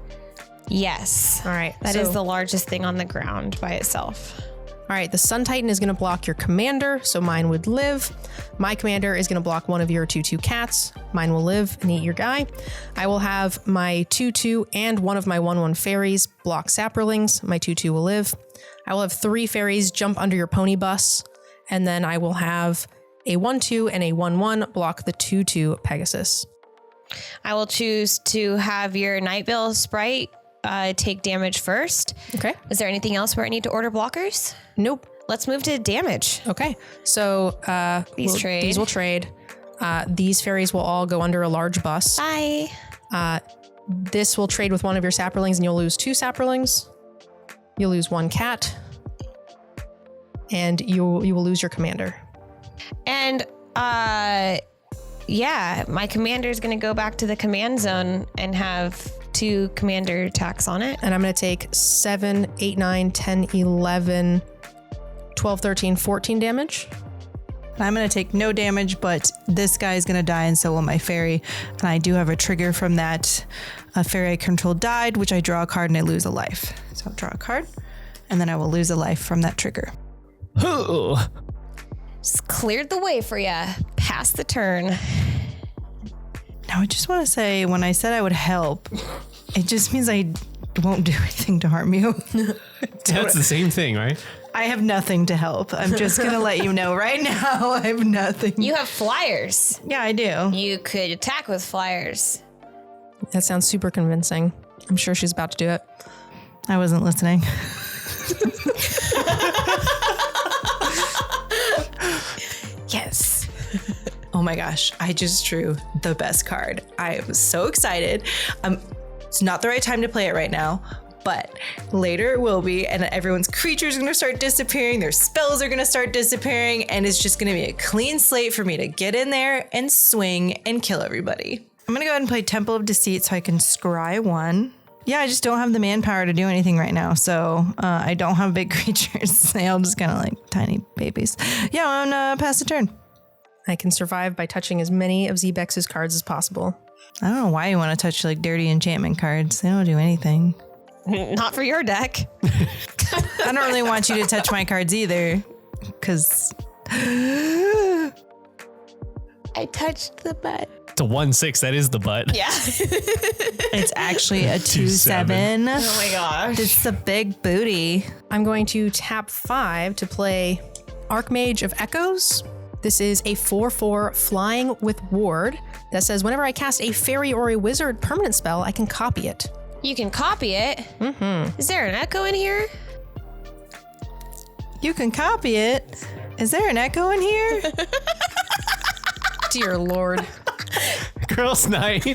Yes. All right. That is the largest thing on the ground by itself. All right, the Sun Titan is going to block your commander, so mine would live. My commander is going to block one of your 2/2 cats. Mine will live and eat your guy. I will have my 2/2 and one of my 1/1 fairies block Saprolings. My 2/2 will live. I will have 3 fairies jump under your pony bus, and then I will have a 1/2 and a 1/1 block the 2/2 Pegasus. I will choose to have your Nightveil Sprite take damage first. Okay. Is there anything else where I need to order blockers? Nope. Let's move to damage. Okay. So these will trade. These fairies will all go under a large bus. Bye. This will trade with one of your Saprolings, and you'll lose 2 Saprolings. You'll lose 1 cat, and you will lose your commander. And yeah, my commander is going to go back to the command zone and have 2 commander attacks on it. And I'm going to take 7, 8, 9, 10, 11, 12, 13, 14 damage. I'm going to take no damage, but this guy is going to die, and so will my fairy. And I do have a trigger from that. A fairy I control died, which I draw a card and I lose a life. So I'll draw a card, and then I will lose a life from that trigger. Just cleared the way for you. Pass the turn. Now, I just want to say, when I said I would help, it just means I won't do anything to harm you. That's the same thing, right? I have nothing to help. I'm just going to let you know right now. I have nothing. You have flyers. Yeah, I do. You could attack with flyers. That sounds super convincing. I'm sure she's about to do it. I wasn't listening. Yes. Oh my gosh, I just drew the best card. I am so excited. It's not the right time to play it right now, but later it will be, and everyone's creatures are going to start disappearing, their spells are going to start disappearing, and it's just going to be a clean slate for me to get in there and swing and kill everybody. I'm going to go ahead and play Temple of Deceit so I can scry 1. Yeah, I just don't have the manpower to do anything right now, so I don't have big creatures. They all just kind of like tiny babies. Yeah, I'm going to pass the turn. I can survive by touching as many of ZBex's cards as possible. I don't know why you want to touch like dirty enchantment cards. They don't do anything. Not for your deck. I don't really want you to touch my cards either, because I touched the butt. It's a 1/6. That is the butt. Yeah. it's actually a 2/7. Oh my gosh. It's the big booty. I'm going to tap 5 to play Archmage of Echoes. This is a 4/4 flying with ward that says whenever I cast a fairy or a wizard permanent spell, I can copy it. You can copy it. Mm-hmm. Is there an echo in here? You can copy it. Is there an echo in here? Dear Lord. Girls' night.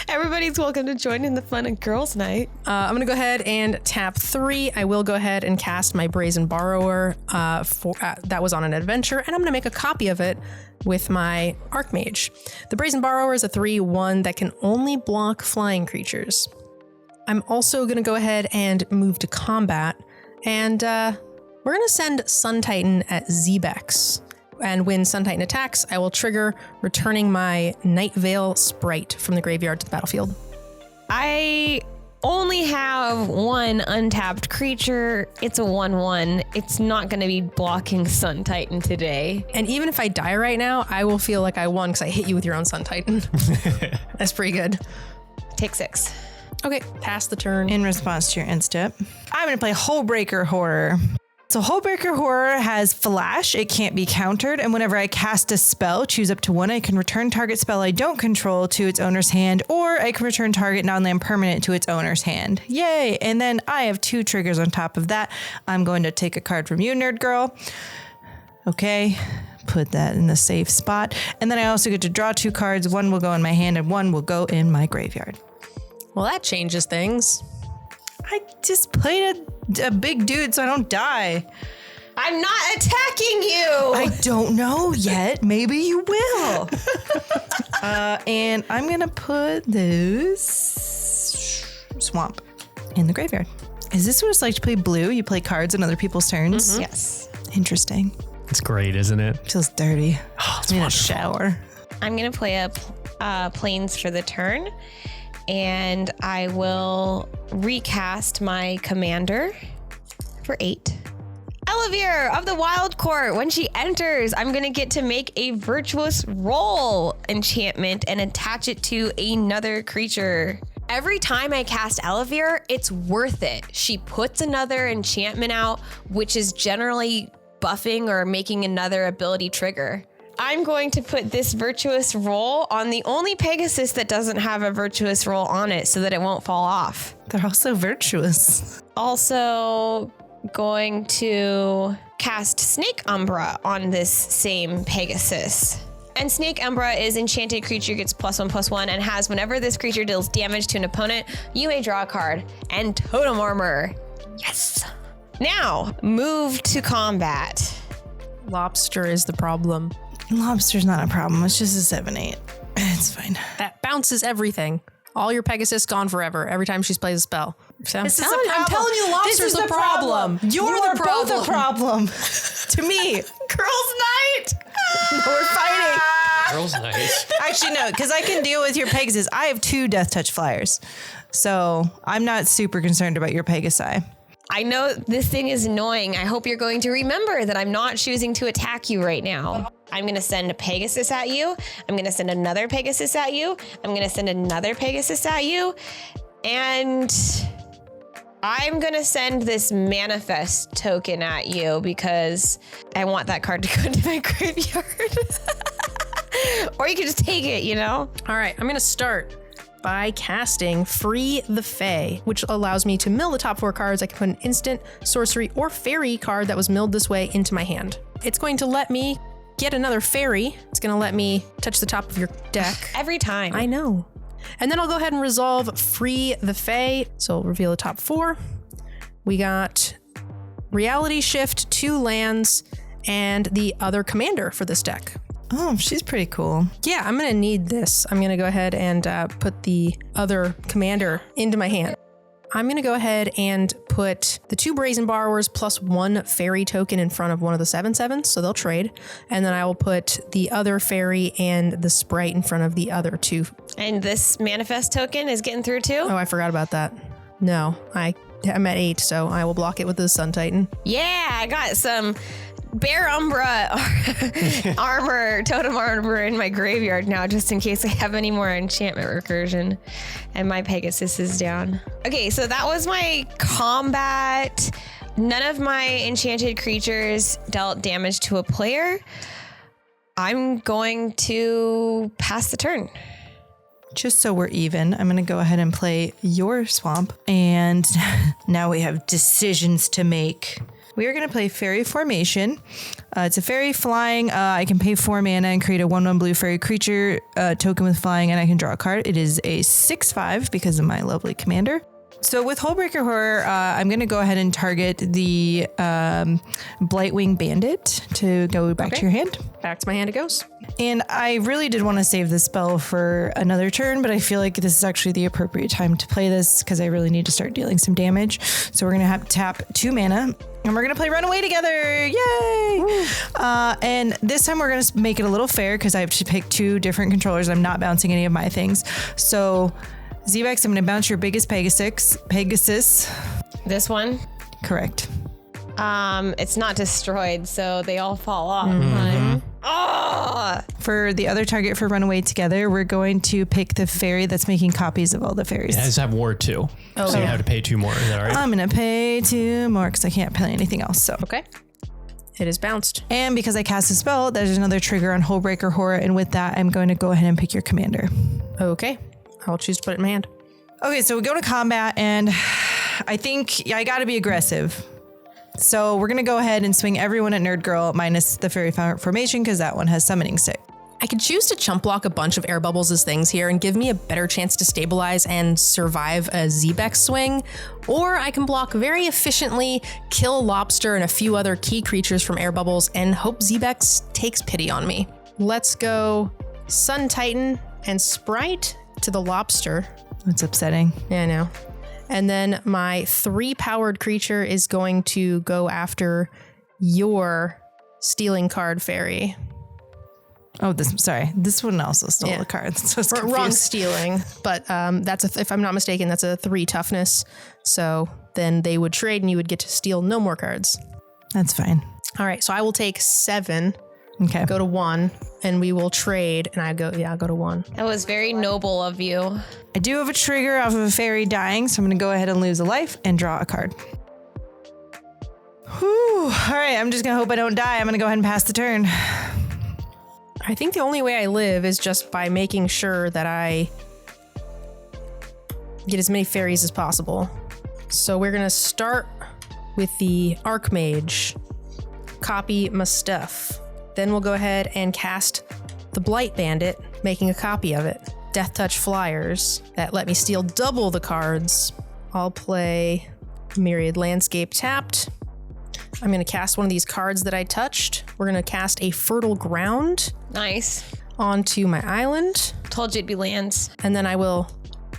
Everybody's welcome to join in the fun of girls' night. I'm going to go ahead and tap 3. I will go ahead and cast my Brazen Borrower. That was on an adventure, and I'm going to make a copy of it with my Archmage. The Brazen Borrower is a 3/1 that can only block flying creatures. I'm also going to go ahead and move to combat, and we're going to send Sun Titan at ZBexx. And when Sun Titan attacks, I will trigger returning my Nightveil Sprite from the graveyard to the battlefield. I only have 1 untapped creature. It's a 1/1. It's not going to be blocking Sun Titan today. And even if I die right now, I will feel like I won because I hit you with your own Sun Titan. That's pretty good. Take 6. Okay, pass the turn. In response to your end step, I'm going to play Hullbreaker Horror. So Hullbreaker Horror has Flash. It can't be countered. And whenever I cast a spell, choose up to one, I can return target spell I don't control to its owner's hand, or I can return target non-land permanent to its owner's hand. Yay. And then I have 2 triggers on top of that. I'm going to take a card from you, Nerd Girl. Okay. Put that in the safe spot. And then I also get to draw 2 cards. 1 will go in my hand and 1 will go in my graveyard. Well, that changes things. I just played a big dude so I don't die. I'm not attacking you. I don't know yet. Maybe you will. And I'm going to put this swamp in the graveyard. Is this what it's like to play blue? You play cards on other people's turns? Yes. Interesting. It's great, isn't it? Feels dirty. Oh, it's I need a wonderful. shower. I'm going to play a Plains for the turn, and I will recast my commander for 8. Elevere of the Wild Court. When she enters, I'm going to get to make a Virtuous Roll enchantment and attach it to another creature. Every time I cast Elevere, it's worth it. She puts another enchantment out, which is generally buffing or making another ability trigger. I'm going to put this Virtuous Roll on the only Pegasus that doesn't have a Virtuous Roll on it so that it won't fall off. They're also virtuous. Also going to cast Snake Umbra on this same Pegasus. And Snake Umbra is enchanted creature, gets +1/+1, and has whenever this creature deals damage to an opponent, you may draw a card. And Totem Armor. Yes. Now, move to combat. Lobster is the problem. Lobster's not a problem. It's just a 7/8. It's fine. That bounces everything. All your Pegasus gone forever every time she plays a spell. So I'm telling you, lobster's the problem. You're the problem. Both a problem to me. Girls' night! We're fighting. Girls' night. Actually, no, because I can deal with your Pegasus. I have 2 Death Touch flyers. So I'm not super concerned about your Pegasi. I know this thing is annoying. I hope you're going to remember that I'm not choosing to attack you right now. I'm going to send a Pegasus at you. I'm going to send another Pegasus at you. I'm going to send another Pegasus at you. And I'm going to send this Manifest token at you because I want that card to go into my graveyard. Or you can just take it, you know? All right, I'm going to start by casting Free the Fae, which allows me to mill the top 4 cards. I can put an instant, sorcery, or fairy card that was milled this way into my hand. It's going to let me get another fairy. It's going to let me touch the top of your deck. Every time. I know. And then I'll go ahead and resolve Free the Fae. So I'll reveal the top 4. We got Reality Shift, 2 lands, and the other commander for this deck. Oh, she's pretty cool. Yeah, I'm going to need this. I'm going to go ahead and put the other commander into my hand. I'm going to go ahead and put the 2 Brazen Borrowers plus 1 fairy token in front of one of the 7/7s, so they'll trade. And then I will put the other fairy and the sprite in front of the other 2. And this Manifest token is getting through too? Oh, I forgot about that. No, I'm at 8, so I will block it with the Sun Titan. Yeah, I got some Bear Umbra armor, totem armor in my graveyard now, just in case I have any more enchantment recursion and my Pegasus is down. Okay, so that was my combat. None of my enchanted creatures dealt damage to a player. I'm going to pass the turn. Just so we're even, I'm going to go ahead and play your swamp. And now we have decisions to make. We are going to play Fairy Formation. It's a fairy flying. I can pay 4 mana and create a 1/1 blue fairy creature token with flying, and I can draw a card. It is a 6/5 because of my lovely commander. So with Hullbreaker Horror, I'm going to go ahead and target the Blightwing Bandit to go back to your hand. Back to my hand it goes. And I really did want to save this spell for another turn, but I feel like this is actually the appropriate time to play this because I really need to start dealing some damage. So we're going to have to tap 2 mana. And we're going to play Runaway together. Yay! And this time we're going to make it a little fair because I have to pick 2 different controllers. I'm not bouncing any of my things. So ZBexx, I'm going to bounce your biggest Pegasus. This one? Correct. It's not destroyed, so they all fall off. Oh! For the other target for Runaway Together, we're going to pick the fairy that's making copies of all the fairies. It has to have ward 2. So you have to pay 2 more. Is that all right? I'm going to pay 2 more because I can't play anything else. So Okay. It is bounced. And because I cast a spell, there's another trigger on Hullbreaker Horror. And with that, I'm going to go ahead and pick your commander. Okay. I'll choose to put it in my hand. Okay, so we go to combat, and I think I got to be aggressive. So we're going to go ahead and swing everyone at NerdGirl minus the fairy formation because that one has summoning stick. I could choose to chump block a bunch of Air Bubbles' things here and give me a better chance to stabilize and survive a ZBexx swing, or I can block very efficiently, kill a lobster and a few other key creatures from Air Bubbles, and hope ZBexx takes pity on me. Let's go Sun Titan and Sprite to the lobster. That's upsetting. Yeah, I know. And then my 3-powered creature is going to go after your stealing card fairy. Oh, this one also stole a card. So it's Wrong stealing, but if I'm not mistaken, that's a 3 toughness. So then they would trade and you would get to steal no more cards. That's fine. All right, so I will take 7, Okay. go to 1, and we will trade. And I'll go to 1. That was very noble of you. I do have a trigger off of a fairy dying, so I'm going to go ahead and lose a life and draw a card. Whew. All right, I'm just going to hope I don't die. I'm going to go ahead and pass the turn. I think the only way I live is just by making sure that I get as many fairies as possible. So we're going to start with the Archmage. Copy my stuff. Then we'll go ahead and cast the Blight Bandit, making a copy of it. Death Touch Flyers that let me steal double the cards. I'll play Myriad Landscape tapped. I'm going to cast one of these cards that I touched. We're going to cast a Fertile Ground. Nice. Onto my island. Told you it'd be lands. And then I will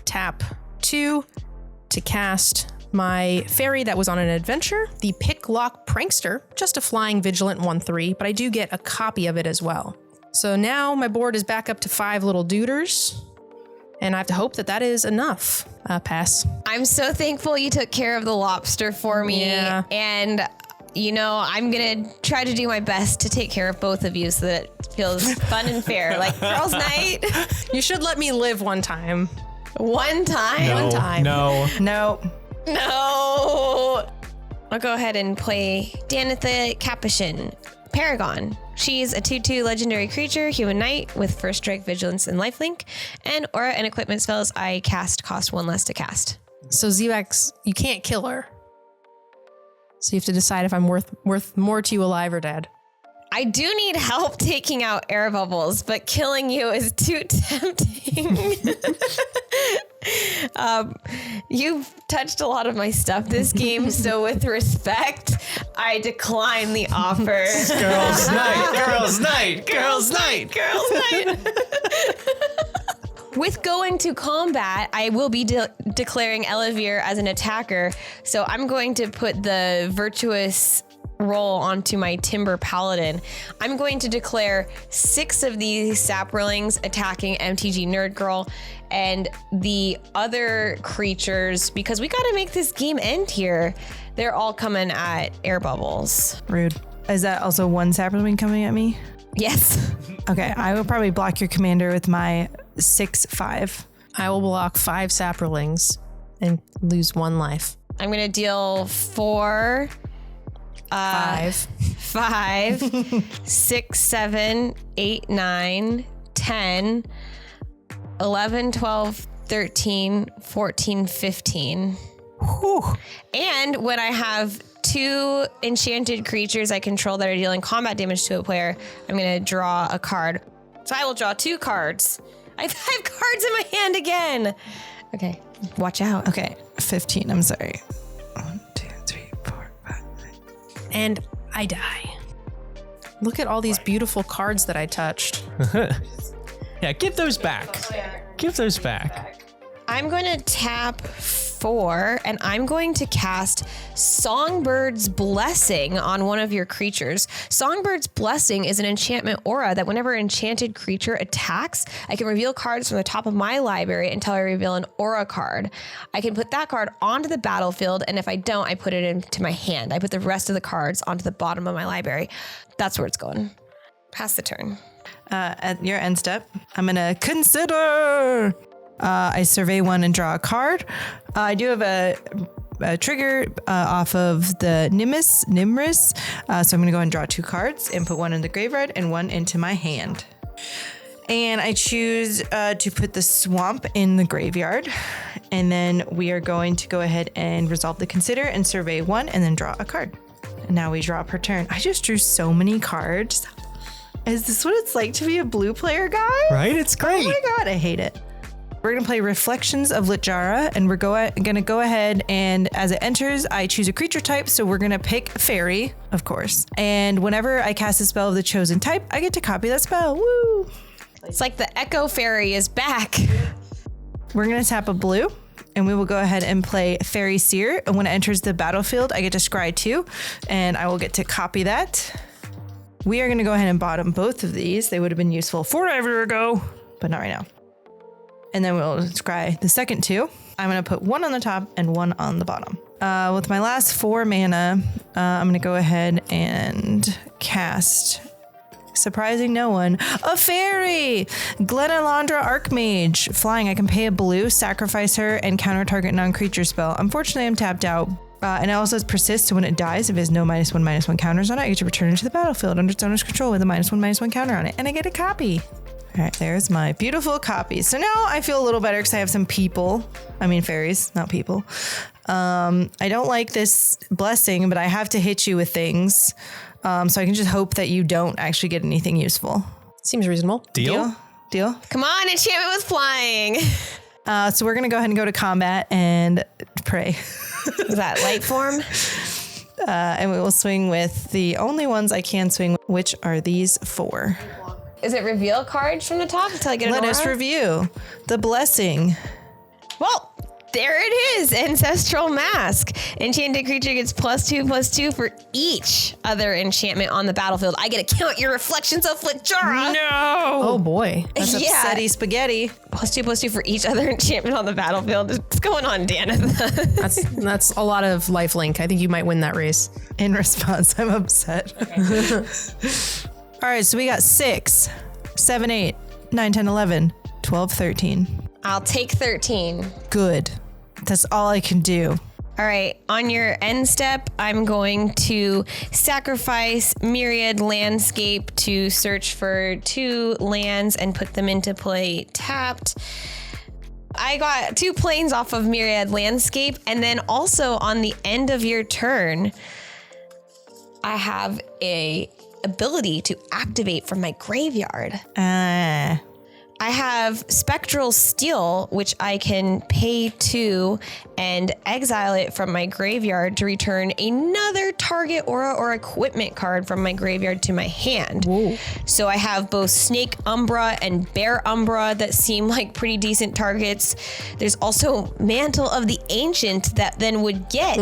tap 2 to cast my fairy that was on an adventure, the Picklock Prankster, just a flying vigilant 1/3, but I do get a copy of it as well. So now my board is back up to 5 little duders, and I have to hope that that is enough. Pass. I'm so thankful you took care of the lobster for me. Yeah. And, I'm going to try to do my best to take care of both of you so that it feels fun and fair. Like girls' night. You should let me live one time. One time? One time. No. No. I'll go ahead and play Danitha Capuchin, Paragon. She's a 2/2 legendary creature, human knight with first strike, vigilance, and lifelink. And aura and equipment spells I cast cost 1 less to cast. So ZBexx, you can't kill her. So you have to decide if I'm worth more to you alive or dead. I do need help taking out air bubbles, but killing you is too tempting. You've touched a lot of my stuff this game, so with respect, I decline the offer. Girls' night. Girls' night. Girls' night. Girls' night. With going to combat, I will be declaring Elevir as an attacker, so I'm going to put the virtuous roll onto my Timber Paladin. I'm going to declare 6 of these Saprolings attacking MTGNerdGirl, and the other creatures, because we gotta make this game end here, they're all coming at air bubbles. Rude. Is that also 1 sapling coming at me? Yes. Okay, I will probably block your commander with my 6/5. I will block 5 Saprolings and lose 1 life. I'm gonna deal 4, 5, 6, 7, 8, 9, 10, 11, 12, 13, 14, 15. Whew. And when I have 2 enchanted creatures I control that are dealing combat damage to a player, I'm going to draw a card. So I will draw 2 cards. I have 5 cards in my hand again. Okay, watch out. Okay, 15. I'm sorry. 1, 2, 3, 4, 5, 6. and I die. Look at all these beautiful cards that I touched. Yeah, give those back. Give those back. I'm going to tap 4 and I'm going to cast Songbird's Blessing on one of your creatures. Songbird's Blessing is an enchantment aura that whenever an enchanted creature attacks, I can reveal cards from the top of my library until I reveal an aura card. I can put that card onto the battlefield, and if I don't, I put it into my hand. I put the rest of the cards onto the bottom of my library. That's where it's going. Pass the turn. At your end step, I'm going to consider. I survey one and draw a card. I do have a trigger off of the Nimris. So I'm going to go and draw 2 cards and put one in the graveyard and one into my hand. And I choose to put the swamp in the graveyard. And then we are going to go ahead and resolve the consider and survey one and then draw a card. And now we draw per turn. I just drew so many cards. Is this what it's like to be a blue player, guys? Right? It's great. Oh my God, I hate it. We're going to play Reflections of Litjara, and we're going to go ahead and as it enters, I choose a creature type. So we're going to pick Fairy, of course. And whenever I cast a spell of the chosen type, I get to copy that spell. Woo! It's like the Echo Fairy is back. We're going to tap a blue, and we will go ahead and play Fairy Seer. And when it enters the battlefield, I get to scry 2, and I will get to copy that. We are going to go ahead and bottom both of these. They would have been useful forever ago, but not right now. And then we'll scry the second 2. I'm going to put one on the top and one on the bottom. With my last 4 mana, I'm going to go ahead and cast, surprising no one, a fairy! Glenalandra Archmage. Flying, I can pay a blue, sacrifice her, and counter target non-creature spell. Unfortunately, I'm tapped out. And it also has persist, so when it dies, if it has no -1/-1 counters on it, I get to return it to the battlefield under its owner's control with a -1/-1 counter on it. And I get a copy. All right, there's my beautiful copy. So now I feel a little better because I have some people. I mean, fairies, not people. I don't like this blessing, but I have to hit you with things. So I can just hope that you don't actually get anything useful. Seems reasonable. Deal? Deal? Come on, enchantment with flying. So we're going to go ahead and go to combat and pray. Is that light form? And we will swing with the only ones I can swing, which are these 4. Is it reveal cards from the top until I get an Let us aura? review the blessing. Well, there it is. Ancestral Mask. Enchanted creature gets +2/+2 for each other enchantment on the battlefield. I get to count your Reflections of Litjara. No! Oh boy. That's Yeah. upsetty spaghetti. +2/+2 for each other enchantment on the battlefield. What's going on, Danitha? That's a lot of lifelink. I think you might win that race. In response, I'm upset. All right, so we got 6, 7, 8, 9, 10, 11, 12, 13. I'll take 13. Good. That's all I can do. All right, on your end step, I'm going to sacrifice Myriad Landscape to search for 2 lands and put them into play tapped. I got 2 planes off of Myriad Landscape, and then also on the end of your turn, I have a ability to activate from my graveyard. I have Spectral Steel, which I can pay 2 and exile it from my graveyard to return another target aura or equipment card from my graveyard to my hand. Whoa. So I have both Snake Umbra and Bear Umbra that seem like pretty decent targets. There's also Mantle of the Ancient that then would get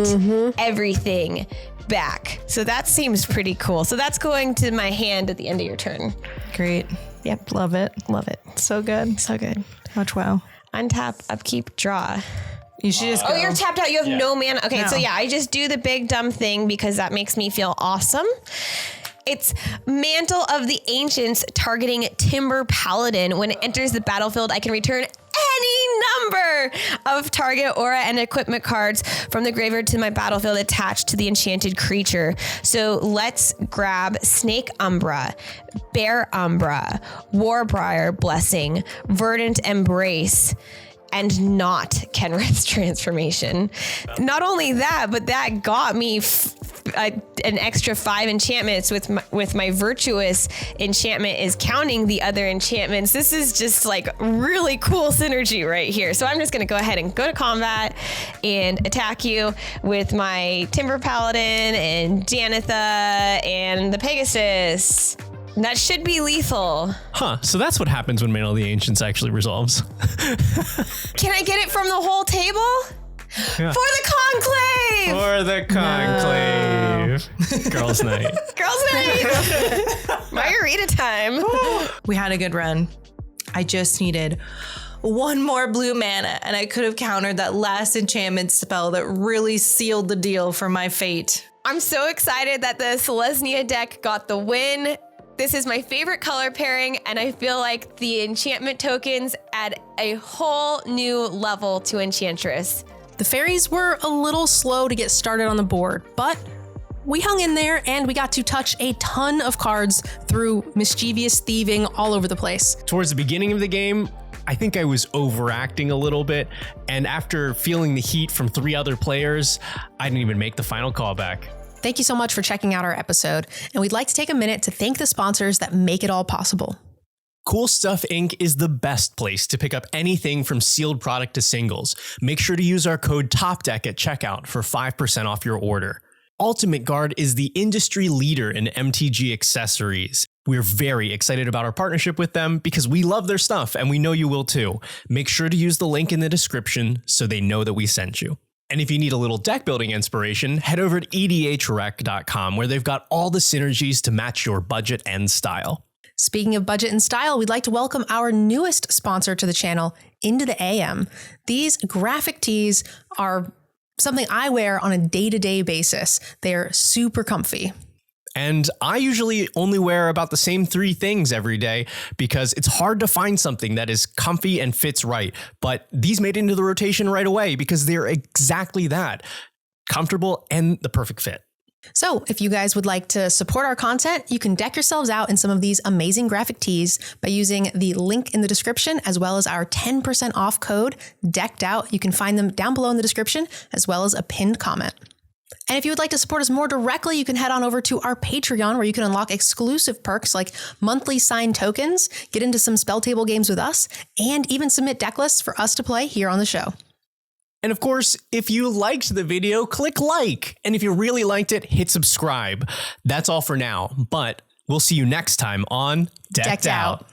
everything back. So that seems pretty cool. So that's going to my hand at the end of your turn. Great. Yep. Love it. Love it. So good. So good. Much wow. Untap, upkeep, draw. You should just go. Oh, you're tapped out. You have no mana. Okay, No. so yeah, I just do the big dumb thing because that makes me feel awesome. It's Mantle of the Ancients targeting Timber Paladin. When it enters the battlefield, I can return any number of target aura and equipment cards from the graveyard to my battlefield attached to the enchanted creature. So let's grab Snake Umbra, Bear Umbra, Warbriar Blessing, Verdant Embrace, and not Kenrith's Transformation. Not only that, but that got me an extra 5 enchantments with my Virtuous enchantment is counting the other enchantments. This is just like really cool synergy right here. So I'm just gonna go ahead and go to combat and attack you with my Timber Paladin and Danitha and the Pegasus. That should be lethal. Huh, so that's what happens when Mantle of the Ancients actually resolves. Can I get it from the whole table? Yeah. For the conclave! For the conclave. Girls' night. Girls' night! Margarita time. We had a good run. I just needed one more blue mana, and I could have countered that last enchantment spell that really sealed the deal for my fate. I'm so excited that the Selesnya deck got the win. This is my favorite color pairing, and I feel like the enchantment tokens add a whole new level to Enchantress. The fairies were a little slow to get started on the board, but we hung in there and we got to touch a ton of cards through mischievous thieving all over the place. Towards the beginning of the game, I think I was overacting a little bit, and after feeling the heat from 3 other players, I didn't even make the final callback. Thank you so much for checking out our episode, and we'd like to take a minute to thank the sponsors that make it all possible. Coolstuffinc is the best place to pick up anything from sealed product to singles. Make sure to use our code TOPDECK at checkout for 5% off your order. Ultimate Guard is the industry leader in MTG accessories. We're very excited about our partnership with them because we love their stuff and we know you will too. Make sure to use the link in the description so they know that we sent you. And if you need a little deck building inspiration, head over to EDHRec.com where they've got all the synergies to match your budget and style. Speaking of budget and style, we'd like to welcome our newest sponsor to the channel, Into the AM. These graphic tees are something I wear on a day-to-day basis. They're super comfy. And I usually only wear about the same 3 things every day because it's hard to find something that is comfy and fits right. But these made it into the rotation right away because they're exactly that, comfortable and the perfect fit. So if you guys would like to support our content, you can deck yourselves out in some of these amazing graphic tees by using the link in the description, as well as our 10% off code, Decked Out. You can find them down below in the description, as well as a pinned comment. And if you would like to support us more directly, you can head on over to our Patreon, where you can unlock exclusive perks like monthly signed tokens, get into some spell table games with us, and even submit deck lists for us to play here on the show. And of course, if you liked the video, click like. And if you really liked it, hit subscribe. That's all for now, but we'll see you next time on Decked Out.